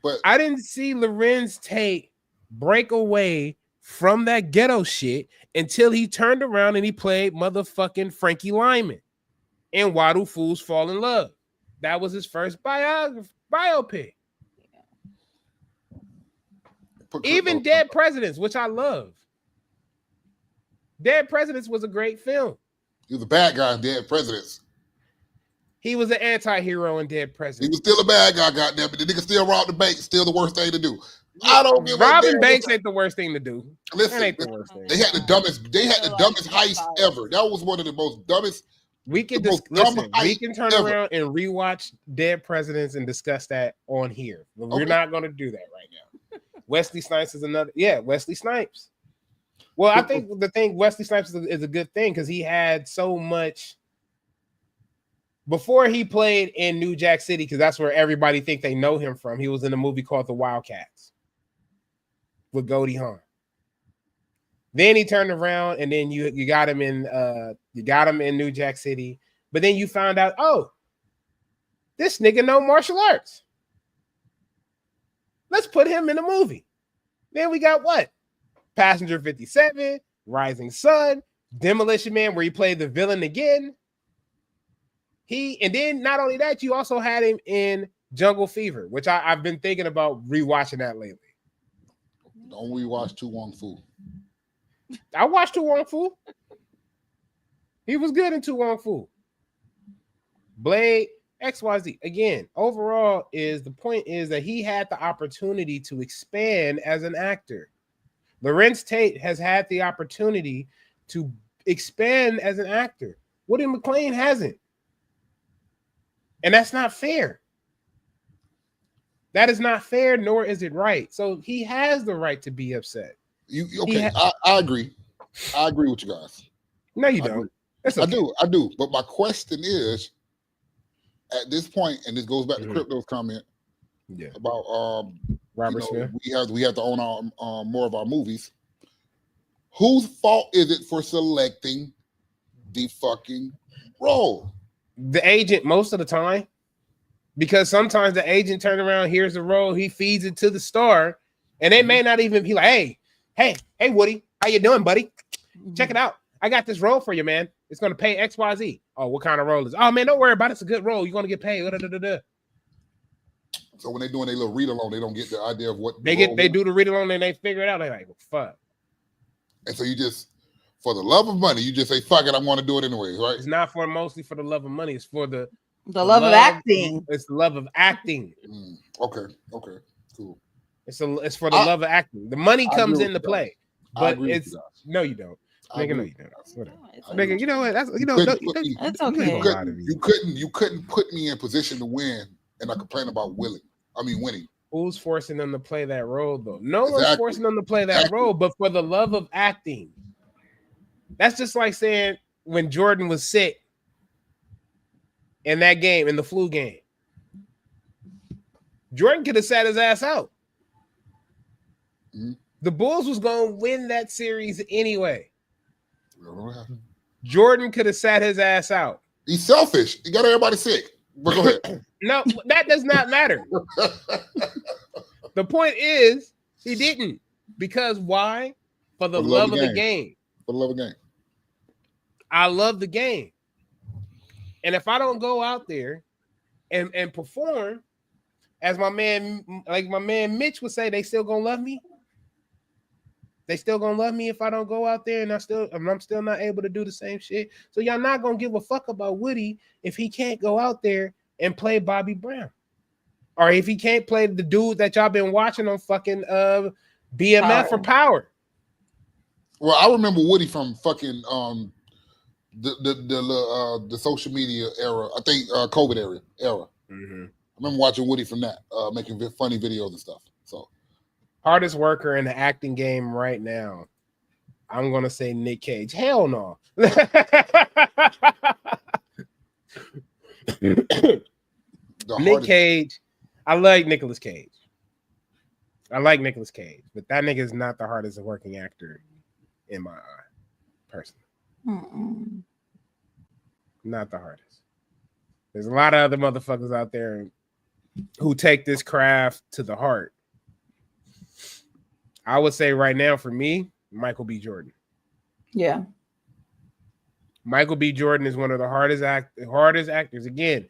But I didn't see Lorenz Tate break away from that ghetto shit until he turned around and he played motherfucking Frankie Lyman in Why Do Fools Fall in Love. That was his first biopic. Even Dead Presidents, which I love. Dead Presidents was a great film. He was a bad guy in Dead Presidents. He was an anti-hero in Dead Presidents. He was still a bad guy, goddamn it. The nigga still robbed the bank, still the worst thing to do. I don't give Robbing banks ain't the worst thing to do. Listen, that ain't the worst thing. They had the dumbest heist ever. That was one of the most dumbest. We can turn around and rewatch Dead Presidents and discuss that on here. But we're not going to do that right now. Wesley Snipes is another. Yeah, Wesley Snipes. Well, I think the thing Wesley Snipes is a good thing because he had so much before he played in New Jack City, because that's where everybody think they know him from. He was in a movie called The Wildcats with Goldie Hawn. Then he turned around and then you got him in New Jack City, but then you found out, oh, this nigga know martial arts. Let's put him in a movie. Then we got what? Passenger 57, Rising Sun, Demolition Man, where he played the villain again. And then not only that, you also had him in Jungle Fever, which I've been thinking about rewatching that lately. Don't rewatch Tu Wong Fu. I watched Tu Wong Fu. He was good in Tu Wong Fu. Blade, XYZ. Again, overall the point is that he had the opportunity to expand as an actor. Lorenz Tate has had the opportunity to expand as an actor. Woody McClain hasn't. And that's not fair. That is not fair, nor is it right. So he has the right to be upset. I agree. I agree with you guys. No, you don't. Okay. I do. But my question is, at this point, and this goes back to Crypto's comment about Robert Smith. We have to own our more of our movies. Whose fault is it for selecting the fucking role? The agent most of the time, because sometimes the agent turn around, here's the role, he feeds it to the star, and they may not even be like, hey, Woody, how you doing, buddy? Check it out. I got this role for you, man. It's going to pay XYZ. Oh, what kind of role is it? Oh, man, don't worry about it. It's a good role. You're going to get paid. So when they're doing their little read-along, they don't get the idea of what they do the read-along, and they figure it out. They're like, well, fuck. And so you just, for the love of money, you just say, fuck it, I'm going to do it anyway, right? It's not mostly for the love of money. It's for the love of acting. It's the love of acting. Okay, cool. It's for the love of acting. The money comes into play, but no, you don't. Nigga, no, you don't. Whatever. Nigga, you know what? That's It's okay. You couldn't put me in position to win, and I complain about winning. Who's forcing them to play that role though? No one's forcing them to play that role, but for the love of acting. That's just like saying when Jordan was sick in that game, in the flu game. Jordan could have sat his ass out. Mm-hmm. The Bulls was going to win that series anyway. Jordan could have sat his ass out. He's selfish. He got everybody sick. But go ahead. No, that does not matter. The point is, he didn't. Because why? For the love of the game. For the love of the game. I love the game. And if I don't go out there and perform, as my man Mitch would say, they still gonna love me. They still gonna love me if I don't go out there and I'm still not able to do the same shit. So y'all not gonna give a fuck about Woody if he can't go out there and play Bobby Brown, or if he can't play the dude that y'all been watching on fucking BMF or Power. Well, I remember Woody from fucking the social media era. I think COVID era. Mm-hmm. I remember watching Woody from that, making funny videos and stuff. So. Hardest worker in the acting game right now. I'm going to say Nick Cage. Hell no. Nick Cage. I like Nicolas Cage. But that nigga is not the hardest working actor in my eye, personally. Mm-mm. Not the hardest. There's a lot of other motherfuckers out there who take this craft to the heart. I would say right now for me, Michael B. Jordan. Yeah. Michael B. Jordan is one of the hardest actors. Again,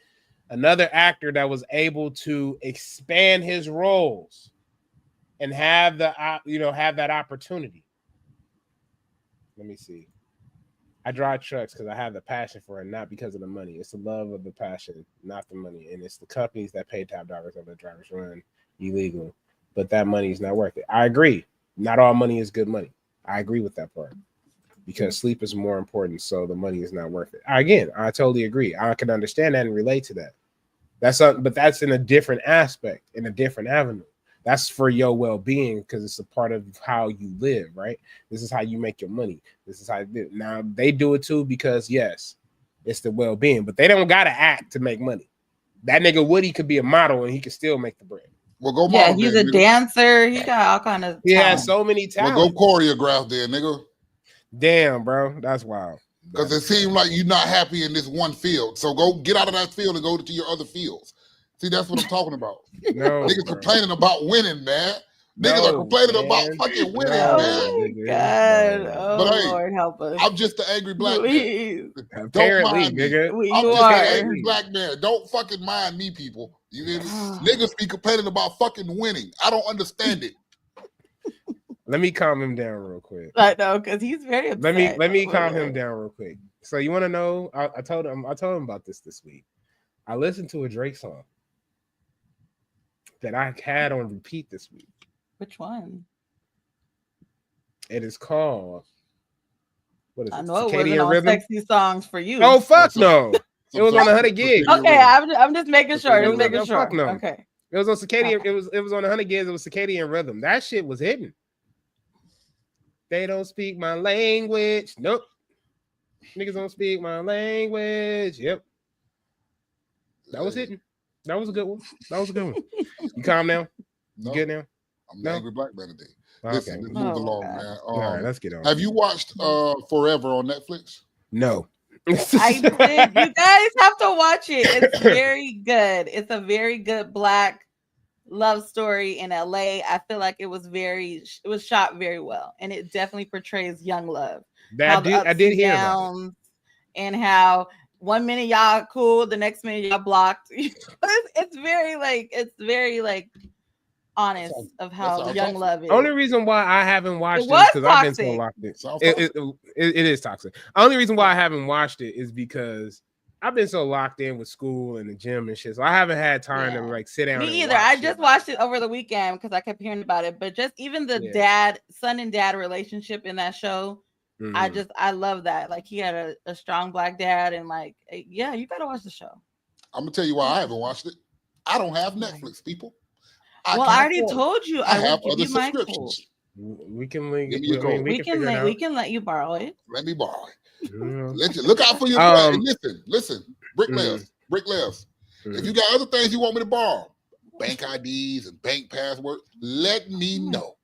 another actor that was able to expand his roles and have that opportunity. Let me see. I drive trucks because I have the passion for it, not because of the money. It's the love of the passion, not the money. And it's the companies that pay top dollars of the drivers run illegal. But that money is not worth it. I agree. Not all money is good money. I agree with that part. Because sleep is more important, so the money is not worth it. Again, I totally agree. I can understand that and relate to that. But that's in a different aspect, in a different avenue. That's for your well-being because it's a part of how you live, right? This is how you make your money. This is how you do it. Now, they do it too because, yes, it's the well-being, but they don't got to act to make money. That nigga Woody could be a model and he could still make the bread. Well, go model. Yeah, he's a dancer. He got all kind of. He has so many talents. Well, go choreograph there, nigga. Damn, bro, that's wild. Because it seems like you're not happy in this one field, so go get out of that field and go to your other fields. See, that's what I'm talking about. No, niggas complaining about winning, man. Niggas are complaining about fucking winning, man. God, but hey, Lord help us. I'm just the angry black man. Apparently, nigga. I'm just an angry black man. Don't fucking mind me, people. You hear me? Niggas be complaining about fucking winning. I don't understand it. Let me calm him down real quick. I know, because he's very upset. Let me calm him down real quick. So you want to know? I told him about this week. I listened to a Drake song that I had on repeat this week. Which one? It is called. What is it? I know it wasn't on Sexy Songs for You. Oh fuck no! It was on 100 gigs. Okay, I'm just making sure. Fuck no. Okay. It was on Circadian. Okay. It was on 100 gigs. It was Circadian Rhythm. That shit was hidden. They don't speak my language. Nope. Niggas don't speak my language. Yep. That was hidden. That was a good one. You calm now? No. You good now? I'm an angry black man today. Listen, let's move along, man. All right, let's get on. Have you watched Forever on Netflix? No. I did. You guys have to watch it. It's very good. It's a very good black love story in LA. I feel like it was shot very well, and it definitely portrays young love. I did hear about it. And how 1 minute y'all cool, the next minute y'all blocked. it's very honest of how young love is. Only reason why I haven't watched it is because I've been so locked in. It is toxic. Only reason why I haven't watched it is because I've been so locked in with school and the gym and shit, so I haven't had time to sit down. Me either. I just watched it over the weekend because I kept hearing about it. But just even the son and dad relationship in that show Mm-hmm. I love that. Like he had a strong black dad, and like, yeah, you gotta watch the show. I'm gonna tell you why I haven't watched it. I don't have Netflix, people. I already told you I have other subscriptions. We can link. We can let you borrow it. Let me borrow it. Look out for your listen. Brick Levs. If you got other things you want me to borrow, bank IDs and bank passwords, let me know.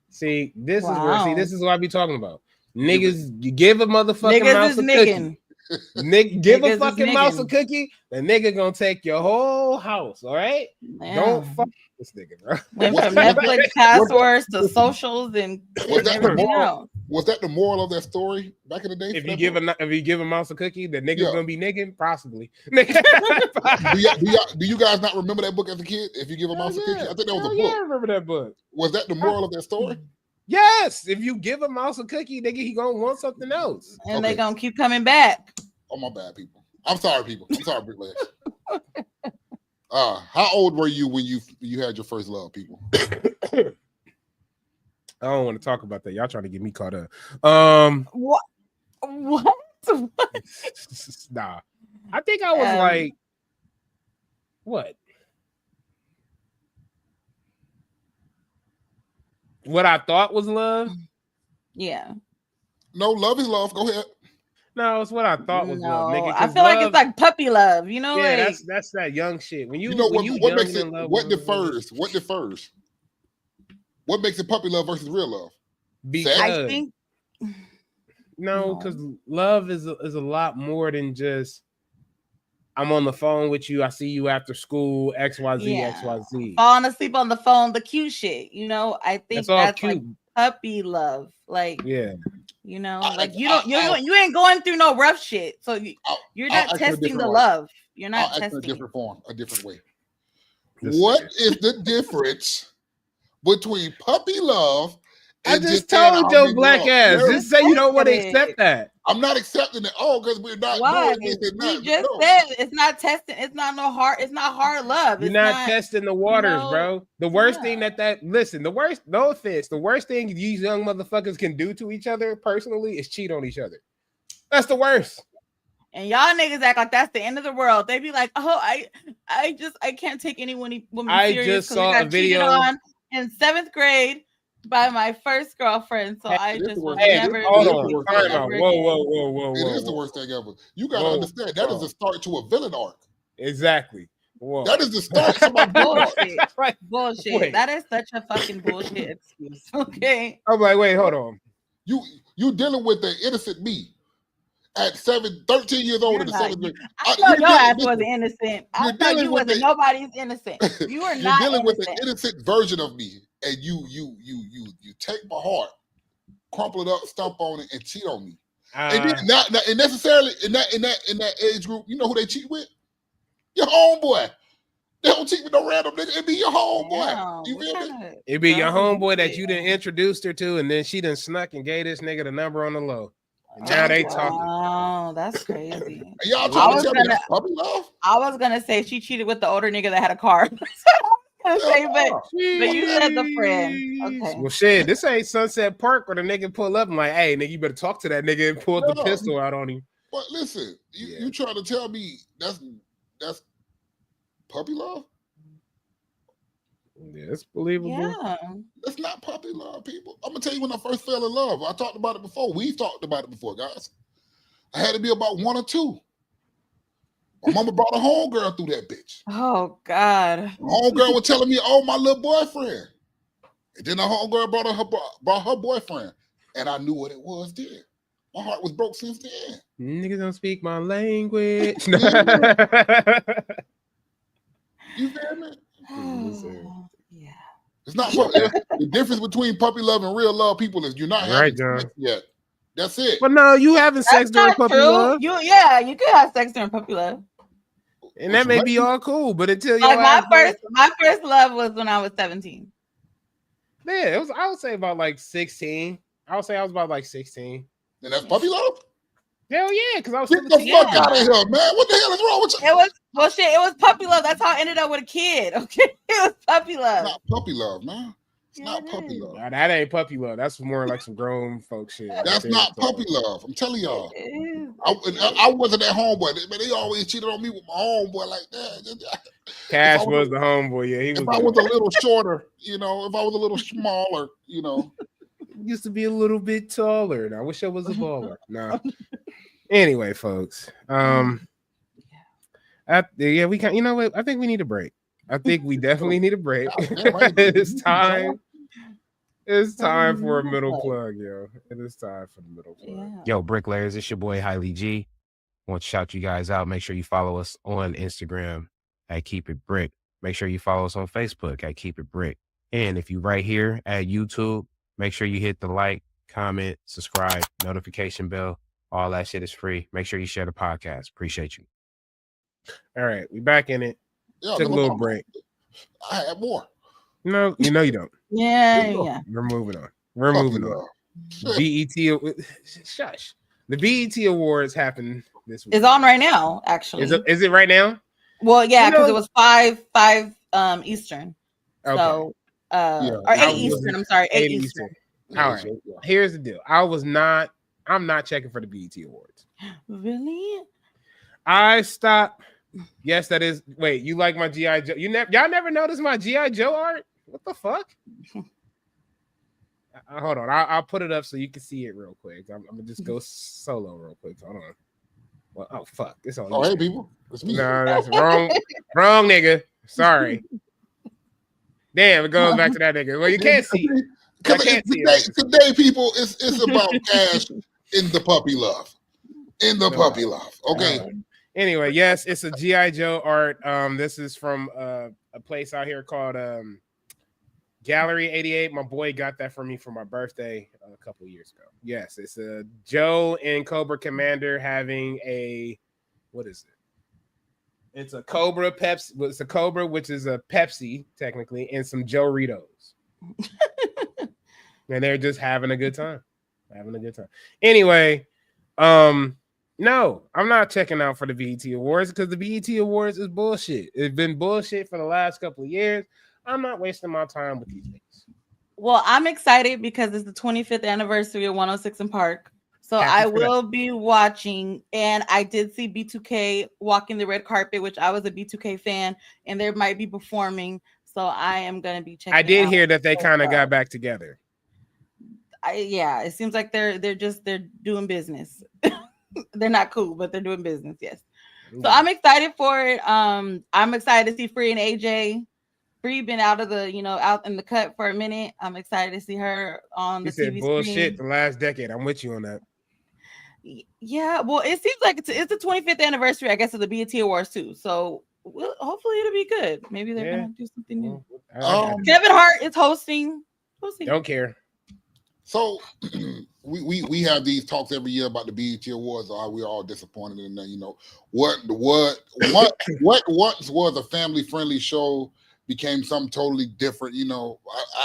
See, this is what I be talking about. Niggas, you give a motherfucking mouse a cookie. Give a fucking mouse a cookie, the nigga gonna take your whole house, all right? Man. Don't fuck this nigga, bro. Went from Netflix passwords to socials and everything else. Was that the moral of that story back in the day? If you give a mouse a cookie, the nigga's gonna be nigging, possibly. do you guys not remember that book as a kid? If you give a mouse a cookie, I think that was a book. Yeah, I remember that book. Was that the moral of that story? Yes, if you give a mouse a cookie, nigga, he gonna want something else, and they gonna keep coming back. Oh my bad, people. I'm sorry, people. I'm sorry, Brick Legs. How old were you when you had your first love, people? I don't want to talk about that. Y'all trying to get me caught up. What? Nah, I think I was like, what? What I thought was love? Yeah. No, love is love. Go ahead. No, it's what I thought was love, nigga. I feel like it's like puppy love, you know? Yeah, like, that's that young shit. When what makes it what differs? What makes it puppy love versus real love? Because I think because love is a lot more than just I'm on the phone with you. I see you after school. XYZ, XYZ. Falling asleep on the phone, the cute shit. You know, I think that's like puppy love. Like, yeah, you know, like you ain't going through no rough shit. So you're not testing the love. You're not testing. A different form, a different way. What is the difference between puppy love? I just told your black ass. Just say you don't want to accept that. I'm not accepting it. Oh, because we're not doing this. You just said it's not testing. It's not It's not hard love. You're not testing the waters, bro. The worst thing listen. The worst. No offense. The worst thing these young motherfuckers can do to each other personally is cheat on each other. That's the worst. And y'all niggas act like that's the end of the world. They be like, oh, I can't take any woman serious. I just saw a video on in 7th grade by my first girlfriend, so I just will never. Whoa. It is the worst thing ever. You gotta understand that is the start to a villain arc. Exactly. Whoa. That is the start to my bullshit. Bullshit. Wait. That is such a fucking bullshit excuse. Okay. I'm like, wait, hold on. You dealing with the innocent me at 13 years old in the 7th grade. I know your ass wasn't innocent. I thought you wasn't nobody's innocent. You are not. You're dealing with an innocent version of me. And you take my heart, crumple it up, stomp on it, and cheat on me. And not necessarily in that age group, you know who they cheat with? Your homeboy. They don't cheat with no random nigga. It be your homeboy. You feel me? It be your homeboy that you done introduced her to, and then she done snuck and gave this nigga the number on the low. And now they talking. Oh, that's crazy. Y'all trying to tell me that's puppy love? I was gonna say she cheated with the older nigga that had a car. But you said the friend. Okay. Well, shit, this ain't Sunset Park where the nigga pull up and like, hey, nigga, you better talk to that nigga and pull the pistol out on him. But listen, you trying to tell me that's puppy love? Yeah, it's believable. Yeah. That's not puppy love, people. I'm gonna tell you when I first fell in love. I talked about it before. We've talked about it before, guys. I had to be about 1 or 2. My mama brought a homegirl through that bitch. Oh, God. My homegirl was telling me, oh, my little boyfriend. And then the homegirl brought her boyfriend. And I knew what it was then. My heart was broke since then. Niggas don't speak my language. You feel me? Yeah. It's not the difference between puppy love and real love, people, is you're not having sex yet. That's it. But no, you having sex during puppy love. You could have sex during puppy love. And that may be all cool, but until you my first love was when I was 17. Yeah, it was. I would say about like 16. I would say I was about like 16. And that's puppy love? Hell yeah, because I was get the fuck out of here, man. What the hell is wrong with you? It was bullshit. It was puppy love. That's how I ended up with a kid. Okay, it was puppy love. Not puppy love, man. It's not puppy love. Nah, that ain't puppy love. That's more like some grown folk shit. That's not puppy love. I'm telling y'all. I wasn't that homeboy. Man, they always cheated on me with my homeboy like that. Cash was the homeboy. Yeah, he was. If I was a little shorter, if I was a little smaller, used to be a little bit taller. And I wish I was a baller. No. Anyway, folks. We can. You know what? I think we need a break. I think we definitely need a break. It's time. It's time for a middle plug, yo. It is time for the middle plug. Yeah. Yo, bricklayers, it's your boy Halle G. I want to shout you guys out. Make sure you follow us on Instagram at Keep It Brick. Make sure you follow us on Facebook at Keep It Brick. And if you right here at YouTube, make sure you hit the like, comment, subscribe, notification bell. All that shit is free. Make sure you share the podcast. Appreciate you. All right, we back in it. Yeah, took a little break. I had more. No, you don't. Yeah. We're moving on. BET. Shush. The BET Awards happened this week. It's on right now, actually. Is it right now? Well, yeah, because it was 5 Eastern. Okay. So or 8 Eastern. I'm sorry, 8 Eastern. All right. Here's the deal. I'm not checking for the BET Awards. Really? I stopped. Yes, that is. Wait, you like my G.I. Joe? Y'all never noticed my G.I. Joe art? What the fuck? Hold on. I'll put it up so you can see it real quick. I'm gonna just go solo real quick. Hold on. Well, oh fuck. It's on. Oh, hey people. It's me. No, that's wrong. Wrong nigga. Sorry. Damn, it goes back to that nigga. Well, you can't see it. Today, people, it's about cash in the puppy love. Puppy love. Okay. Anyway, yes, it's a G.I. Joe art. This is from a place out here called Gallery 88. My boy got that for me for my birthday a couple years ago. Yes, it's a Joe and Cobra Commander having what is it? It's a Cobra Pepsi. It's a Cobra, which is a Pepsi technically, and some Doritos. And they're just having a good time. Anyway, no, I'm not checking out for the BET Awards because the BET Awards is bullshit. It's been bullshit for the last couple of years. I'm not wasting my time with these things. Well, I'm excited because it's the 25th anniversary of 106 in Park. So I will be watching. And I did see B2K walking the red carpet, which I was a B2K fan, and they might be performing. So I am going to be checking. I did hear that they kind of got back together. It seems like they're doing business. They're not cool, but they're doing business. Yes. So I'm excited for it. I'm excited to see Free and AJ. Free been out of the, out in the cut for a minute. I'm excited to see her on the TV bullshit screen. The last decade. I'm with you on that. Yeah. Well, it seems like it's the 25th anniversary, I guess, of the BET Awards too. So hopefully it'll be good. Maybe they're gonna do something new. Kevin Hart is hosting. We'll see. Don't care. So we have these talks every year about the BET Awards. We're all disappointed in that. What once was a family friendly show became something totally different. I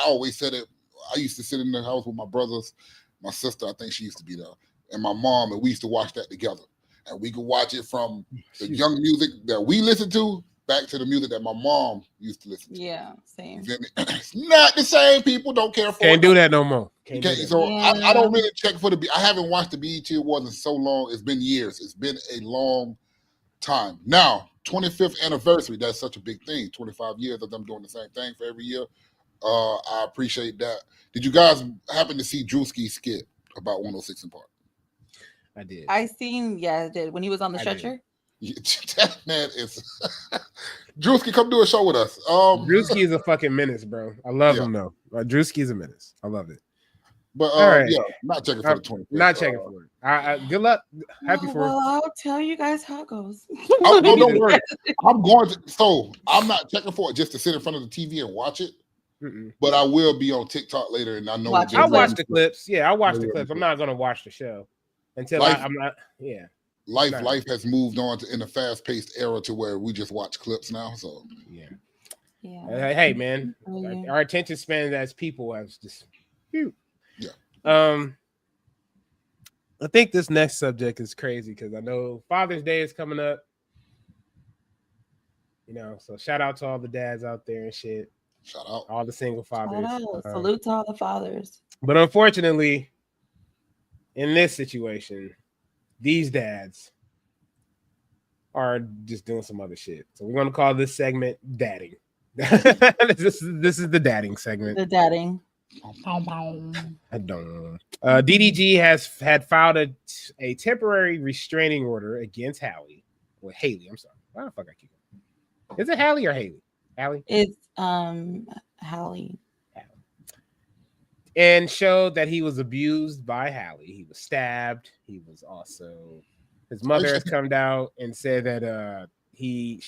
always said it. I used to sit in the house with my brothers, my sister. I think she used to be there, and my mom, and we used to watch that together. And we could watch it from the young music that we listened to back to the music that my mom used to listen to. Yeah, same. It's not the same. People don't care for. Can't do that no more. I don't really check for I haven't watched the BET Awards in so long. It's been years. It's been a long time. Now, 25th anniversary. That's such a big thing. 25 years of them doing the same thing for every year. I appreciate that. Did you guys happen to see Drewski's skit about 106 in Park? I did. I did when he was on the stretcher. That man is Drewski. Come do a show with us. Drewski is a fucking menace, bro. I love him though. Drewski is a menace. I love it. But not checking for the 25th. Not checking for it. Good luck. Happy for it. Well, I'll tell you guys how it goes. Don't worry. I'm going to. So I'm not checking for it just to sit in front of the TV and watch it. But I will be on TikTok later, and I know I'll watch the clips. Yeah, I'll watch the clips. I'm not gonna watch the show until I'm not. Yeah. Life has moved on in a fast-paced era to where we just watch clips now. So yeah. Hey man, our attention span as people has just. I think this next subject is crazy because I know Father's Day is coming up. So shout out to all the dads out there and shit. Shout out. All the single fathers. Salute to all the fathers. But unfortunately, in this situation, these dads are just doing some other shit. So we're going to call this segment dadding. this is the dadding segment. The dadding. I don't. DDG had filed a temporary restraining order against Halle. Well, Haley. I'm sorry. Why the fuck I keep going? Is it Halle or Haley? Halle. It's Halle. And showed that he was abused by Halle. He was stabbed. He was also, his mother has come out and said that she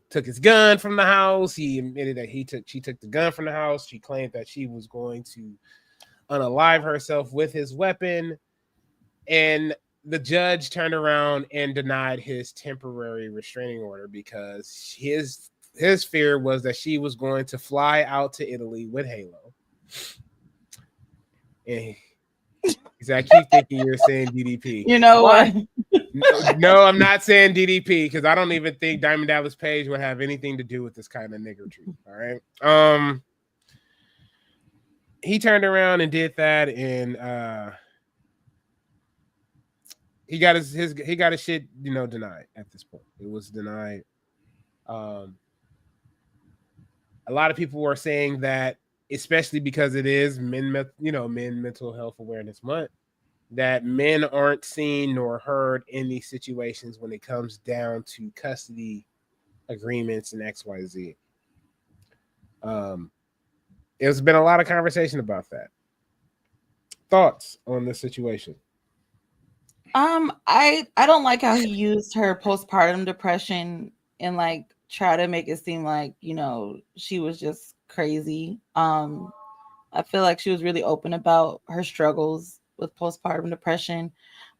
took his gun from the house. He admitted that she took the gun from the house. She claimed that she was going to unalive herself with his weapon. And the judge turned around and denied his temporary restraining order because his fear was that she was going to fly out to Italy with Halo. And he said, I keep thinking you're saying DDP. You know what? No, I'm not saying DDP because I don't even think Diamond Dallas Page would have anything to do with this kind of niggardry. All right. He turned around and did that, and he got his shit, denied at this point. It was denied. A lot of people were saying that, especially because it is men mental health awareness month, that men aren't seen nor heard in these situations when it comes down to custody agreements and XYZ. There's been a lot of conversation about that. Thoughts on this situation? I don't like how he used her postpartum depression and like try to make it seem like, she was just crazy. I feel like she was really open about her struggles with postpartum depression.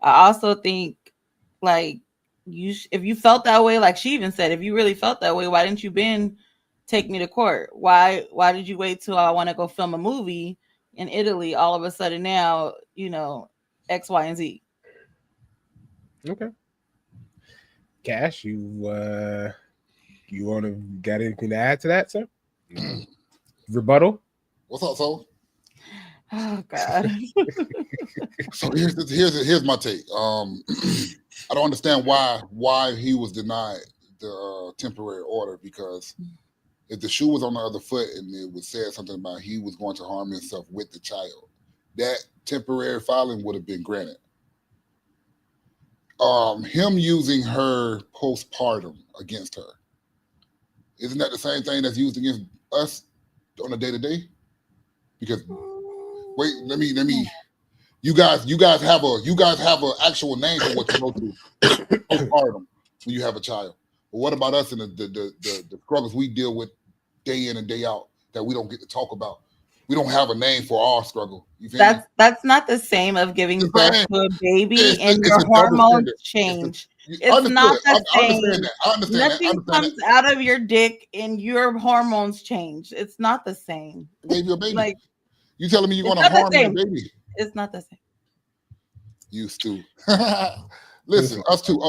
I also think like if you felt that way, like she even said, if you really felt that way, why didn't you take me to court? Why did you wait till I want to go film a movie in Italy? All of a sudden now, X, Y, and Z. Okay. Cash, you want to got anything to add to that, sir? Rebuttal? What's up, Soul? Oh God. So here's my take. I don't understand why he was denied the temporary order, because if the shoe was on the other foot and it was said something about he was going to harm himself with the child, that temporary filing would have been granted. Him using her postpartum against her, isn't that the same thing that's used against us on a day-to-day? Because wait, let me. You guys have a actual name for what you go through postpartum when you have a child. But what about us and the struggles we deal with day in and day out that we don't get to talk about? We don't have a name for our struggle. That's not the same of giving birth to a baby and your hormones change. It's not the same. I understand Nothing comes out of your dick and your hormones change. It's not the same. Baby, a baby. Like, you telling me you're going to harm your baby? It's not the same. You stew. Listen, us two.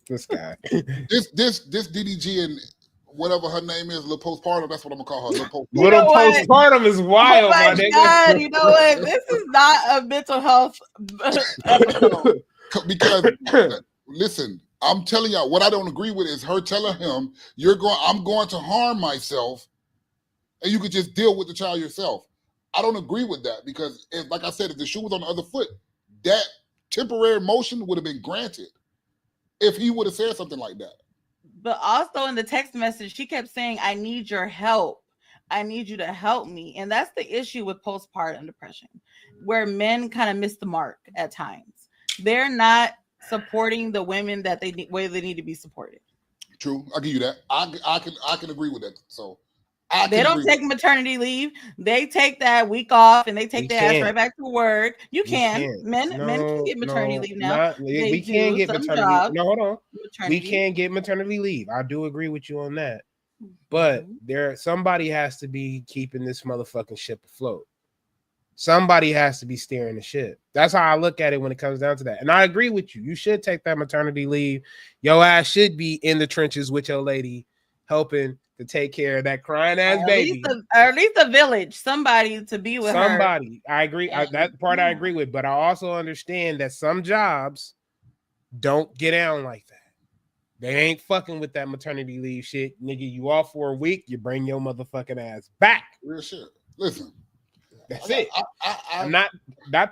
This guy. This DDG and whatever her name is, little postpartum. That's what I'm gonna call her. Little postpartum is wild. Oh my God, you know what? This is not a mental health episode. Because listen, I'm telling y'all, what I don't agree with is her telling him, I'm going to harm myself, and you could just deal with the child yourself. I don't agree with that, because like I said, if the shoe was on the other foot, that temporary motion would have been granted if he would have said something like that. But also in the text message, she kept saying, I need your help. I need you to help me. And that's the issue with postpartum depression, where men kind of miss the mark at times. They're not supporting the women that they need to be supported. True. I'll give you that. I can agree with that. So they don't take maternity leave. They take that week off and they take their ass right back to work. Men can get maternity leave now. We can get maternity leave. No, hold on. We can get maternity leave. I do agree with you on that. But somebody has to be keeping this motherfucking ship afloat. Somebody has to be steering the ship. That's how I look at it when it comes down to that. And I agree with you. You should take that maternity leave. Your ass should be in the trenches with your lady, helping to take care of that crying ass baby. At least a village, somebody to be with somebody. I agree. That part I agree with. But I also understand that some jobs don't get down like that. They ain't fucking with that maternity leave shit. Nigga, you off for a week, you bring your motherfucking ass back. Real shit. Listen. That's it. I'm not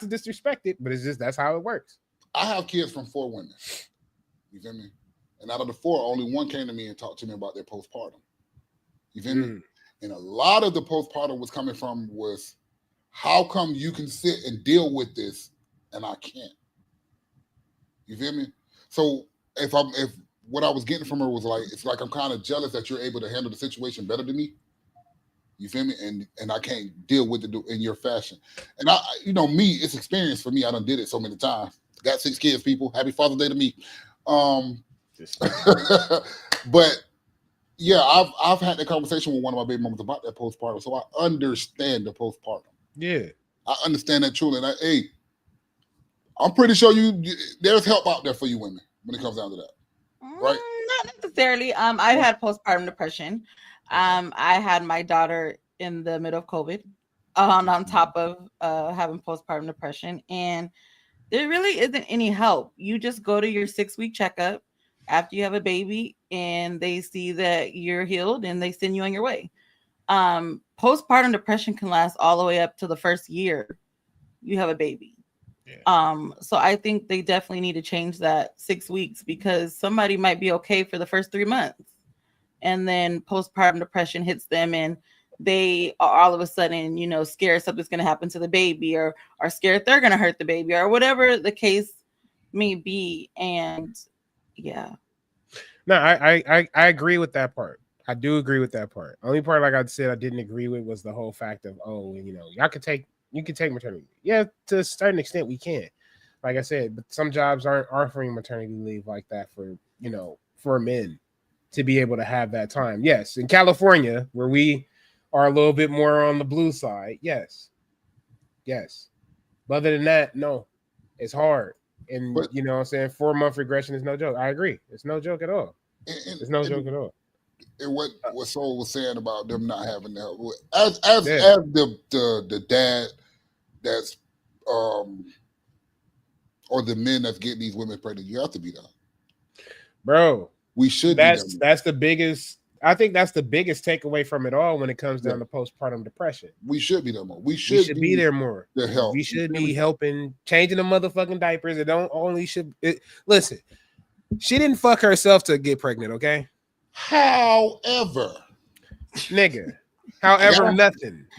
to disrespect it, but it's just that's how it works. I have kids from 4 women. You feel me? And out of the 4, only one came to me and talked to me about their postpartum. You feel me? And a lot of the postpartum was coming from was, how come you can sit and deal with this and I can't? You feel me? So if what I was getting from her was like, it's like I'm kind of jealous that you're able to handle the situation better than me. You feel me? And I can't deal with it in your fashion. And I, you know, me, it's experience for me. I done did it so many times. Got 6 kids, people. Happy Father's Day to me. But yeah, I've had that conversation with one of my baby mamas about that postpartum. So I understand the postpartum. Yeah. I understand that truly. And I'm pretty sure there's help out there for you women when it comes down to that. Right? Not necessarily. I had postpartum depression. I had my daughter in the middle of COVID, on top of having postpartum depression, and there really isn't any help. You just go to your 6-week checkup after you have a baby, and they see that you're healed, and they send you on your way. Postpartum depression can last all the way up to the first year you have a baby. Yeah. So I think they definitely need to change that 6 weeks, because somebody might be okay for the first 3 months, and then postpartum depression hits them, and they are all of a sudden, scared something's going to happen to the baby, or are scared they're going to hurt the baby, or whatever the case may be. And yeah. No, I agree with that part. I do agree with that part. Only part, like I said, I didn't agree with was the whole fact of, you can take maternity leave. Yeah, to a certain extent we can. Like I said, but some jobs aren't offering maternity leave like that for men to be able to have that time. Yes, in California, where we are a little bit more on the blue side, yes. But other than that, no, it's hard. And what I'm saying, 4-month regression is no joke. I agree. It's no joke at all. It's no joke at all. And what Soul was saying about them not having the help, as the dad that's or the men that's getting these women pregnant, you have to be there, bro. We should. That's the biggest. I think that's the biggest takeaway from it all when it comes down to postpartum depression. We should be there more. We should be there more. The help. We should be helping, changing the motherfucking diapers. It don't only should. Listen, she didn't fuck herself to get pregnant, okay? However, nothing. I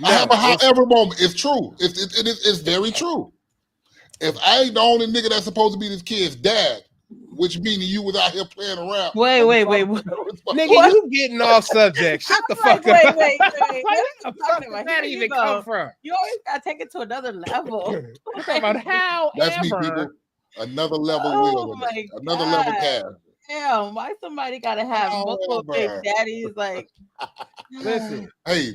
have a however moment. It's true. It's very true. If I ain't the only nigga that's supposed to be this kid's dad, which means you was out here playing around. Wait. Nigga, you getting off subject. Shut the fuck up. Wait. Where did that even come from? You always gotta take it to another level. Talking about how. That's me, people. Another level another level cast. Damn, why somebody gotta have multiple big daddies? Like, listen. I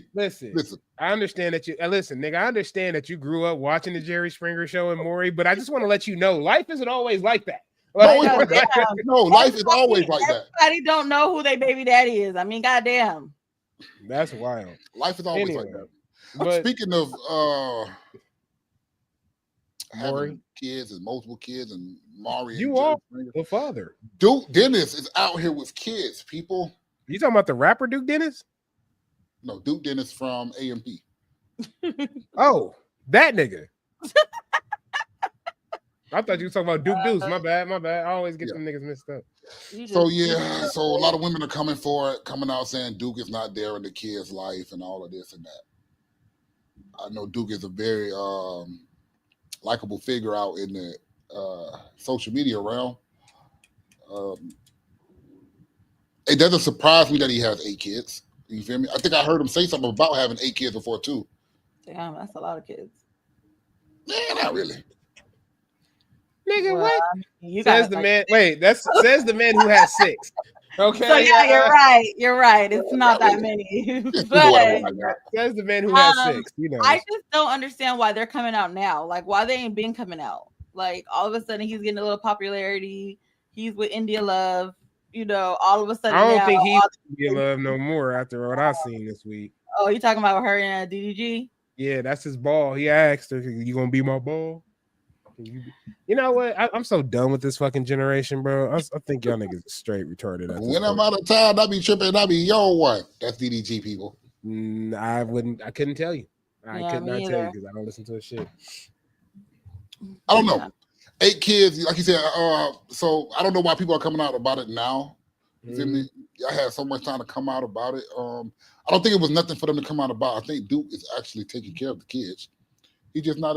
understand that nigga. I understand that you grew up watching the Jerry Springer Show and Maury, but I just want to let you know, life isn't always like that. No, life is always like that. Everybody don't know who their baby daddy is. I mean, goddamn. That's wild. Life is always like that. But speaking of having kids and multiple kids and Maury, you are the father. Duke Dennis is out here with kids, people. You talking about the rapper Duke Dennis? No, Duke Dennis from AMP. Oh, that nigga. I thought you were talking about Duke Deuce. My bad. I always get them niggas mixed up. So a lot of women are coming out saying Duke is not there in the kid's life and all of this and that. I know Duke is a very likable figure out in the social media realm. It doesn't surprise me that he has 8 kids. You feel me? I think I heard him say something about having 8 kids before too. Damn, that's a lot of kids. Man, not really. Nigga, what? Says the man. Wait, says the man who has 6. Okay. So yeah, you're right. You're right. It's not that many. But that's the man who has 6. You know. I just don't understand why they're coming out now. Like why they ain't been coming out. Like all of a sudden he's getting a little popularity. He's with India Love. You know, all of a sudden. I don't think he's India Love no more after what I've seen this week. Oh, you talking about her and DDG? Yeah, that's his ball. He asked her, "You gonna be my ball?" You know what? I'm so done with this fucking generation, bro. I think y'all niggas straight retarded. When I'm out of town, I be tripping. I be yo what? That's DDG people. I couldn't tell you. I could not tell you because I don't listen to his shit. I don't know. 8 kids, like you said. So I don't know why people are coming out about it now. You feel me? I had so much time to come out about it. I don't think it was nothing for them to come out about. I think Duke is actually taking care of the kids. He's just not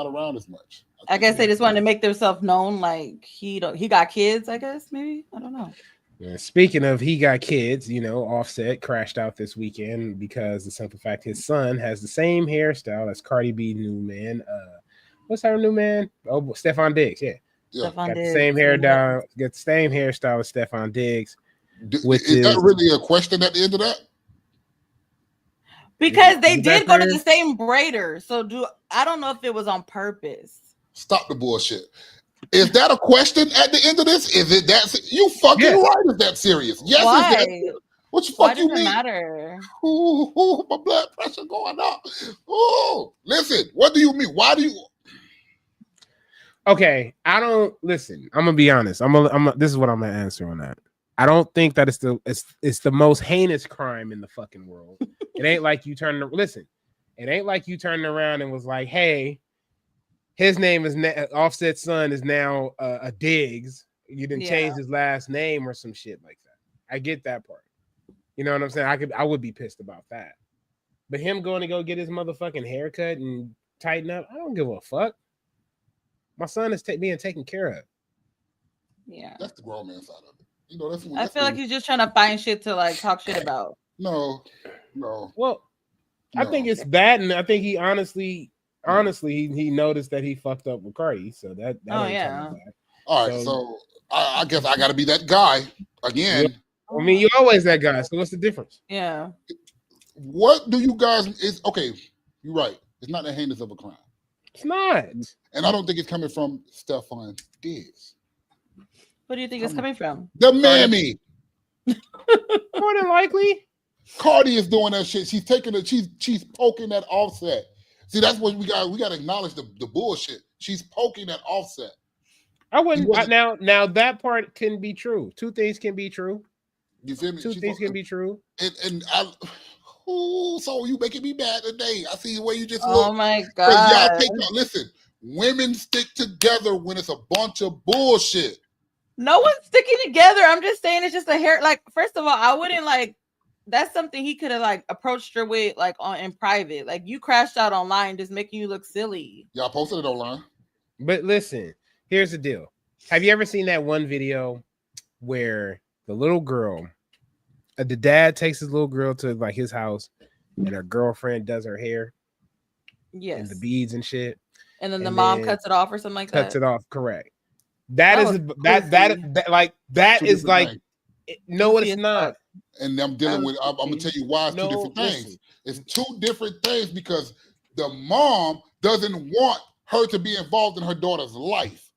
around as much. I guess they just wanted to make themselves known, like he got kids. I guess maybe I don't know. Yeah, speaking of he got kids, you know, Offset crashed out this weekend because the simple fact his son has the same hairstyle as Cardi B new man. What's her new man? Oh, Stephon Diggs. Yeah. Got the same hair down. Got the same hairstyle as Stephon Diggs. Is that really a question at the end of that? Because they did go to the same braider. So I don't know if it was on purpose. Stop the bullshit. Is that a question at the end of this? Is it that you fucking right? Is that serious? Yes. Why? Is that, what the fuck you mean? Matter? Ooh, my blood pressure going up. Oh, listen. What do you mean? Why do you? Okay, I don't listen. I'm gonna be honest. This is what I'm gonna answer on that. I don't think that it's the most heinous crime in the fucking world. It ain't like you turned It ain't like you turned around and was like, "Hey, his name is Offset's son is now a Diggs. You didn't change his last name or some shit like that." I get that part. You know what I'm saying? I would be pissed about that. But him going to go get his motherfucking haircut and tighten up, I don't give a fuck. My son is being taken care of. Yeah, that's the grown man side of it. You know, I feel like he's just trying to find shit to like talk shit about. No. Well, I think it's that, and I think he honestly, he noticed that he fucked up with Cardi. So that oh yeah. All right, so I guess I got to be that guy again. I mean, you're always that guy. So what's the difference? Yeah. What do you guys? Okay. You're right. It's not that heinous of a crime. It's not. And I don't think it's coming from Stephon Diggs. What do you think it's coming from? The mammy. More than likely. Cardi is doing that shit. She's taking it. She's poking that Offset. See, that's what we got. We got to acknowledge the bullshit. She's poking that Offset. I wouldn't. Now that part can be true. 2 things can be true. You feel me? Two things can be true. So you making me mad today. I see the way you just look. Oh my God. Listen, women stick together when it's a bunch of bullshit. No one's sticking together. I'm just saying it's just a hair. Like, first of all, I wouldn't like. That's something he could have like approached her with, like in private. Like you crashed out online, just making you look silly. Y'all posted it online. But listen, here's the deal. Have you ever seen that one video where the little girl, the dad takes his little girl to like his house, and her girlfriend does her hair? Yes. And the beads and shit. And then the mom cuts it off or something like that. Cuts it off, correct. That is like no, it's not. And I'm dealing with. I'm gonna tell you why it's two different things. It's 2 different things because the mom doesn't want her to be involved in her daughter's life.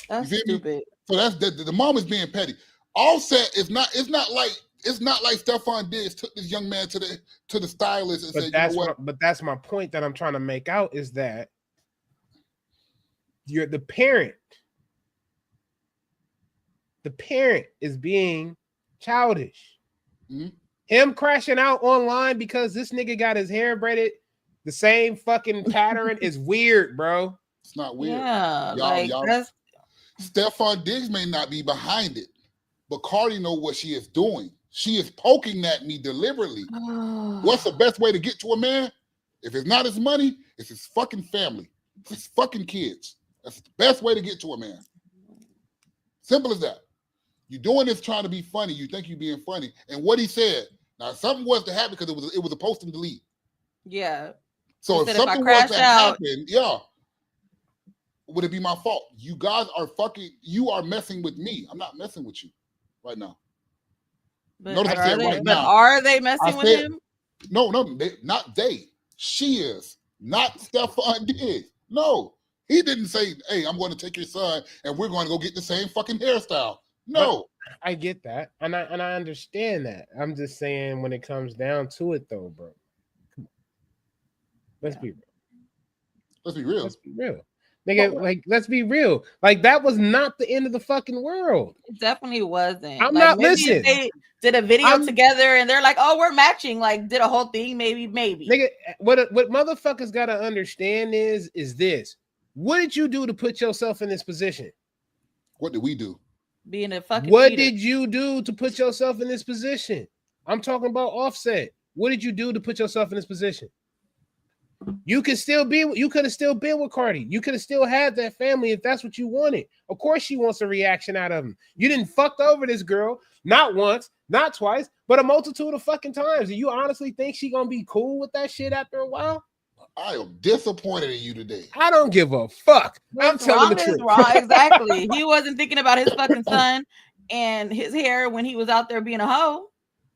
That's stupid. So that's the mom is being petty. Offset is not. It's not like Stephon Diggs took this young man to the stylist and said, "You know what?" But that's my point that I'm trying to make out is that you're the parent. The parent is being childish. Mm-hmm. Him crashing out online because this nigga got his hair braided the same fucking pattern is weird, bro. It's not weird. Yeah, Stephon Diggs may not be behind it, but Cardi know what she is doing. She is poking at me deliberately. What's the best way to get to a man? If it's not his money, it's his fucking family. It's his fucking kids. That's the best way to get to a man. Simple as that. You're doing this trying to be funny. You think you're being funny. And what he said, now something was to happen because it was a post and delete. Yeah. So if something was to happen, would it be my fault? You guys are you are messing with me. I'm not messing with you right now. Notice I said right now. Are they messing with him? No, not they. She is. Not Stephon Diggs. No. He didn't say, hey, I'm going to take your son and we're going to go get the same fucking hairstyle. No. I get that. And I understand that. I'm just saying when it comes down to it though, bro. Come on. Let's be real. Let's be real. Let's be real. Nigga, like, let's be real. Like, that was not the end of the fucking world. It definitely wasn't. I'm not listening. They did a video together and they're like, oh, we're matching. Like, did a whole thing, maybe. Nigga, what motherfuckers gotta understand is this. What did you do to put yourself in this position? What did we do? Being a fucking What cheater. did you do to put yourself in this position? I'm talking about Offset. What did you do to put yourself in this position? You could have still been with Cardi. You could have still had that family if that's what you wanted. Of course, she wants a reaction out of him. You didn't fucked over this girl, not once, not twice, but a multitude of fucking times. Do you honestly think she gonna be cool with that shit after a while? I am disappointed in you today. I don't give a fuck. I'm telling the truth. Wrong. Exactly. He wasn't thinking about his fucking son and his hair when he was out there being a hoe.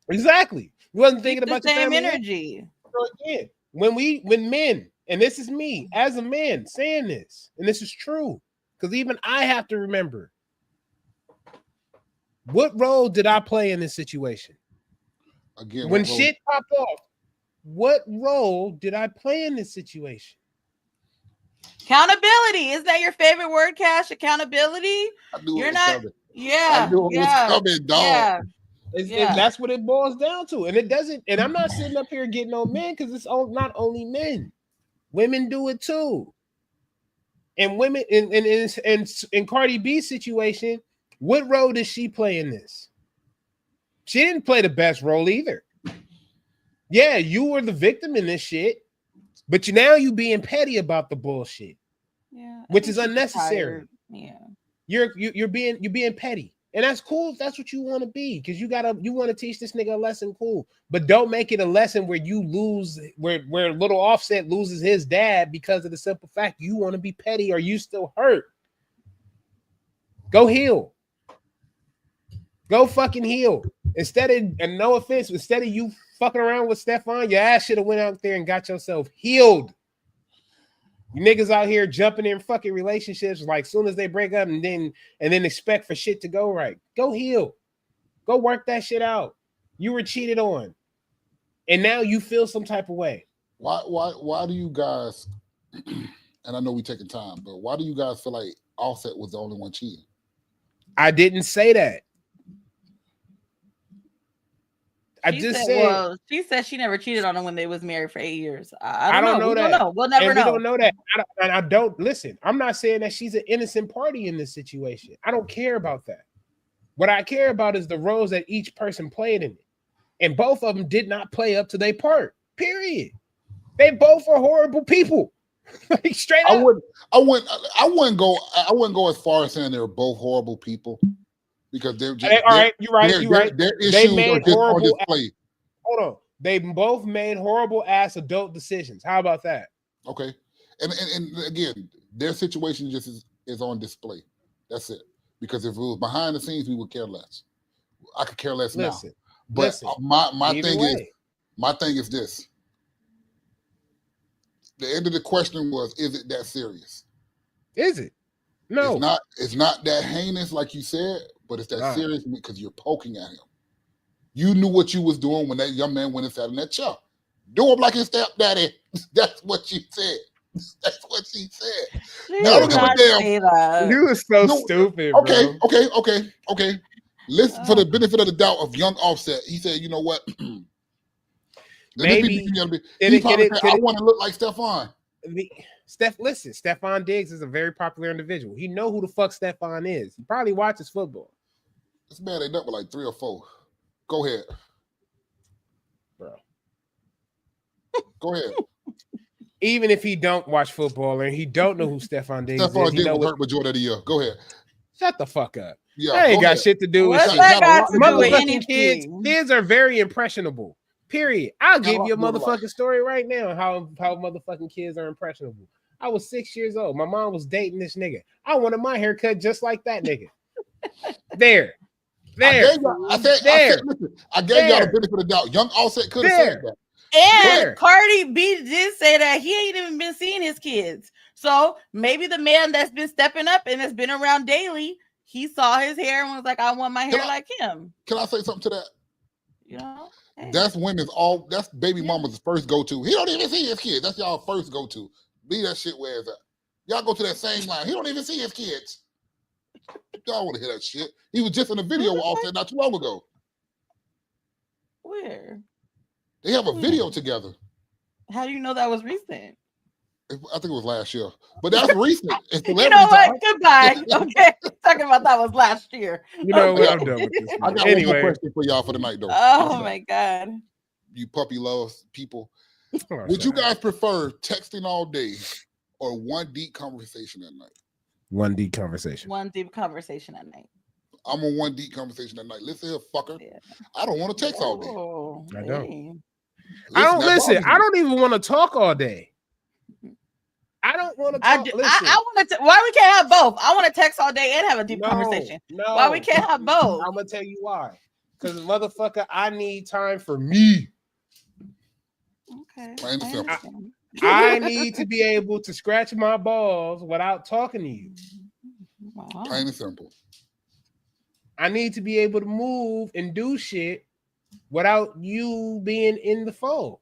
Exactly. He wasn't thinking about the your same family. energy. So again, when men, and this is me as a man saying this, and this is true, because even I have to remember, what role did I play in this situation? Again, when shit popped off, what role did I play in this situation? Accountability. Is that your favorite word, Cash? Accountability? You're not. Coming. Yeah. I knew it was coming, dog. Yeah. That's what it boils down to. And it doesn't, and I'm not sitting up here getting on men because it's not only men. Women do it too. And women in Cardi B's situation, what role did she play in this? She didn't play the best role either. Yeah, you were the victim in this shit, but now you being petty about the bullshit. Yeah. Which is unnecessary. Yeah. You're being petty. And that's cool if that's what you want to be, because you want to teach this nigga a lesson, cool. But don't make it a lesson where you lose, where little Offset loses his dad because of the simple fact you want to be petty or you still hurt. Go heal. Go fucking heal. Instead of you fucking around with Stephon, your ass should have went out there and got yourself healed. You niggas out here jumping in fucking relationships like soon as they break up and then expect for shit to go right. Go heal. Go work that shit out. You were cheated on. And now you feel some type of way. Why do you guys, and I know we taking time, but why do you guys feel like Offset was the only one cheating? I didn't say that. She said she never cheated on him when they was married for 8 years. I don't know that. Don't know. We'll never know. We don't know that. I don't listen. I'm not saying that she's an innocent party in this situation. I don't care about that. What I care about is the roles that each person played in it, and both of them did not play up to their part. Period. They both are horrible people. Like straight up. I wouldn't go as far as saying they were both horrible people. Because they're just all right, you're right. Their issues are just on display. Hold on. They both made horrible ass adult decisions. How about that? Okay. And again, their situation just is on display. That's it. Because if it was behind the scenes, we would care less. I could care less now. But my thing is this. The end of the question was, is it that serious? Is it? No. It's not that heinous like you said. But it's that serious because you're poking at him. You knew what you was doing when that young man went and sat in that chair. Do him like his stepdaddy. That's what she said. That's what she said. Now, I don't give a damn. You was so stupid, okay, bro. Okay. Listen, for the benefit of the doubt of young Offset, he said, you know what? Maybe. He probably said, I want to look like Stephon. Listen, Stephon Diggs is a very popular individual. He know who the fuck Stephon is. He probably watches football. This man ain't up with like 3 or 4. Go ahead. Bro. Go ahead. Even if he don't watch football and he don't know who Stephon Diggs is. Stephon Diggs was hurt majority of the year. Go ahead. Shut the fuck up. Yeah, that ain't got shit to do with shit. That got to do with anything? Kids are very impressionable. Period. I'll give you a motherfucking story right now how motherfucking kids are impressionable. I was 6 years old. My mom was dating this nigga. I wanted my haircut just like that nigga. There. There. I said, listen, I gave y'all the benefit of the doubt. Young Offset could have said that. And Cardi B did say that he ain't even been seeing his kids. So maybe the man that's been stepping up and has been around daily, he saw his hair and was like, I want my hair like him. Can I say something to that? You know? Hey. That's baby mama's first go-to. He don't even see his kids. That's y'all first go-to. Leave that shit where it's at. Y'all go to that same line. He don't even see his kids. Y'all want to hear that shit. He was just in a video with Offset not too long ago. Where? They have a video together. How do you know that was recent? I think it was last year. But that's recent. You know what? Goodbye. Okay. Talking about that was last year. You know what? I'm done with this. I got one more question for y'all for the night, though. Oh, my God. You puppy love people. Oh, Would you guys prefer texting all day or one deep conversation at night? One deep conversation. One deep conversation at night. I'm on one deep conversation at night. Listen here, fucker. Yeah. I don't want to text all day. I don't. I don't listen. I don't even want to talk all day. I don't want to talk. I want to. Why we can't have both? I want to text all day and have a deep conversation. No. Why we can't have both? I'm gonna tell you why. Because motherfucker, I need time for me. Okay. I need to be able to scratch my balls without talking to you. Wow. Plain and simple. I need to be able to move and do shit without you being in the phone.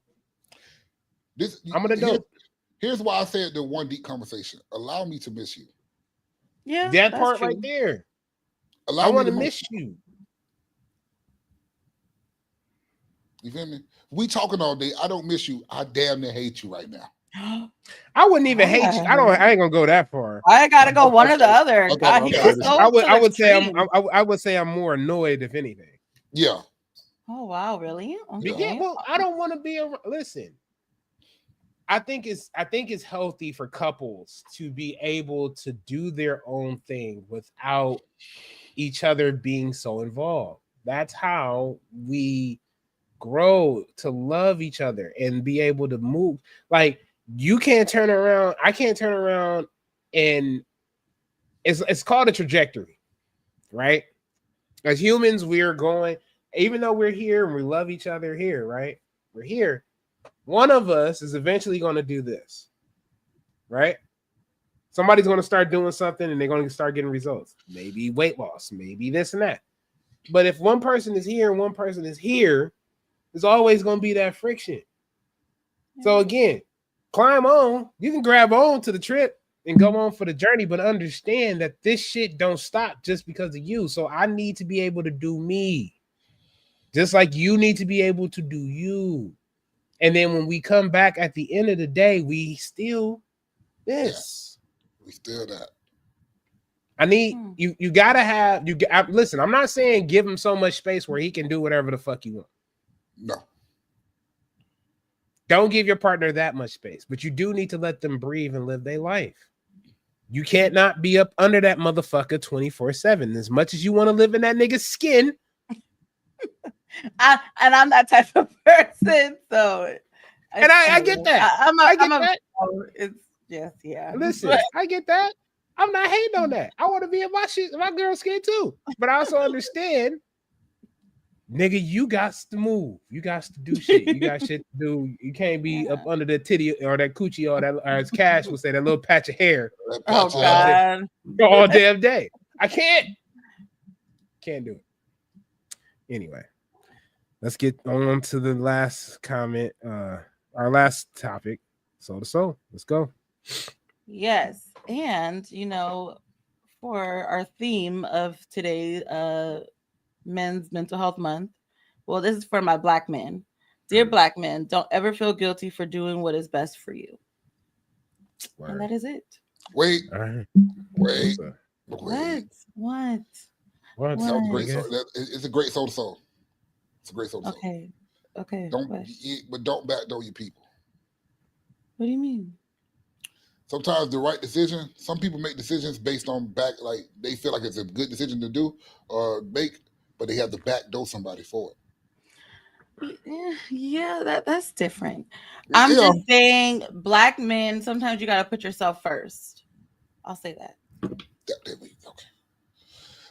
I'm an adult. Here's why I said the one deep conversation. Allow me to miss you. Yeah, that part right there. I want to miss you. You feel me? We talking all day. I don't miss you. I damn near hate you right now. I wouldn't even hate you. I ain't gonna go that far. I gotta go one or the other. Okay. I would say I'm more annoyed if anything. Yeah. Oh wow, really? Okay. Well, I don't want to be around. Listen, I think it's healthy for couples to be able to do their own thing without each other being so involved. That's how we grow to love each other and be able to move. Like you can't turn around. I can't turn around, and it's called a trajectory, right? As humans, we're going. Even though we're here and we love each other here, right? We're here. One of us is eventually going to do this, right? Somebody's going to start doing something and they're going to start getting results. Maybe weight loss, maybe this and that. But if one person is here and one person is here, there's always going to be that friction. So again, climb on. You can grab on to the trip and go on for the journey, but understand that this shit don't stop just because of you. So I need to be able to do me. Just like you need to be able to do you. And then when we come back at the end of the day, we still this. Yeah, we still that. I need you gotta have listen, I'm not saying give him so much space where he can do whatever the fuck you want. No. Don't give your partner that much space, but you do need to let them breathe and live their life. You can't not be up under that motherfucker 24/7. As much as you want to live in that nigga's skin. I'm that type of person, so I get that. I get that. It's yes, yeah. Listen, I get that. I'm not hating on that. I want to be in my girl's skin too, but I also understand, nigga, you got to move. You got to do shit. You got shit to do. You can't be up under the titty or that coochie or that, or as Cash would say, that little patch of hair. Oh God, all damn day. I can't do it. Anyway. Let's get on to the last comment, our last topic, soul to soul. Let's go. Yes. And, for our theme of today, Men's Mental Health Month, well, this is for my Black men. Dear Black men, don't ever feel guilty for doing what is best for you. Word. And that is it. Wait. What? It's a great soul to soul. It's a great soul to soul. Okay. Don't backdoor your people. What do you mean? Sometimes the right decision, some people make decisions based on like they feel like it's a good decision to do or make, but they have to backdoor somebody for it. Yeah, that's different. I'm just saying, Black men, sometimes you got to put yourself first. I'll say that. Okay.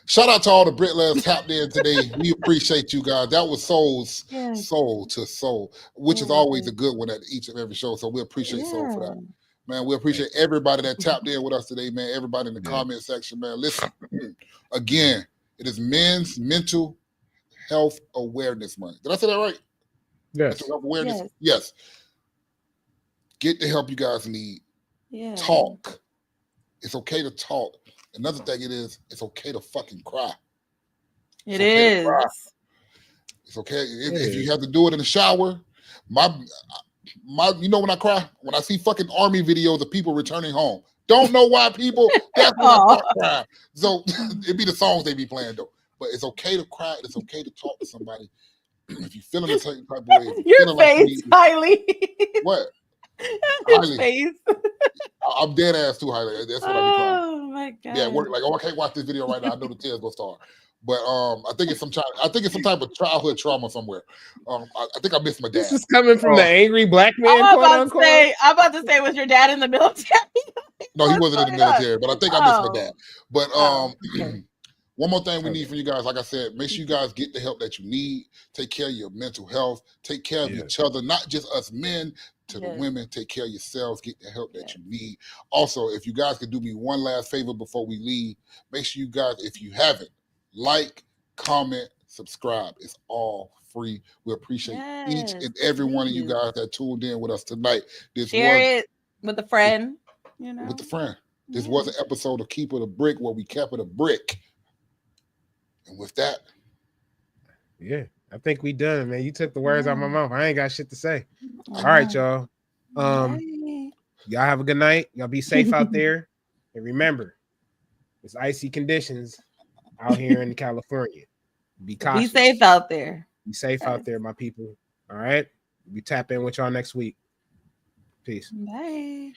Shout out to all the Bricklayers tapped in today. We appreciate you guys. That was Soul's Soul to Soul, which is always a good one at each and every show. So we appreciate Soul for that. Man, we appreciate everybody that tapped in with us today, man. Everybody in the comment section, man. Listen, again, it is Men's Mental Health Awareness Month. Did I say that right? Yes. Mental health awareness? Yes. Get the help you guys need. Talk. It's okay to talk. Another thing it's okay to fucking cry. It is. It's okay. If you have to do it in the shower, my you know when I cry? When I see fucking army videos of people returning home. Don't know why people, that's when I cry. So it be the songs they be playing though. But it's okay to cry. It's okay to talk to somebody. If you're feeling a certain type of way. Your face, Halle. What? His face. I'm dead ass too, Halle. That's what I be crying. Oh my god. Yeah, work like I can't watch this video right now. I know the tears gonna start. But I think it's some type of childhood trauma somewhere. I think I missed my dad. This is coming from the angry black man. I'm about to say, was your dad in the military? No, he wasn't in the military, but I think I missed my dad. But one more thing we need from you guys, like I said, make sure you guys get the help that you need. Take care of your mental health. Take care of each other, not just us men. To the women, take care of yourselves. Get the help that you need. Also, if you guys could do me one last favor before we leave, make sure you guys, if you haven't, like, comment, subscribe. It's all free. We appreciate each and every one of you guys that tuned in with us tonight. Share it with a friend. With a friend. This was an episode of Keep It a Brick where we kept it a brick. And with that, I think we done, man. You took the words out of my mouth. I ain't got shit to say. All right, y'all. Y'all have a good night. Y'all be safe out there. And remember, it's icy conditions out here in California. Be cautious. Be safe out there. Be safe out there, my people. All right. We tap in with y'all next week. Peace. Bye.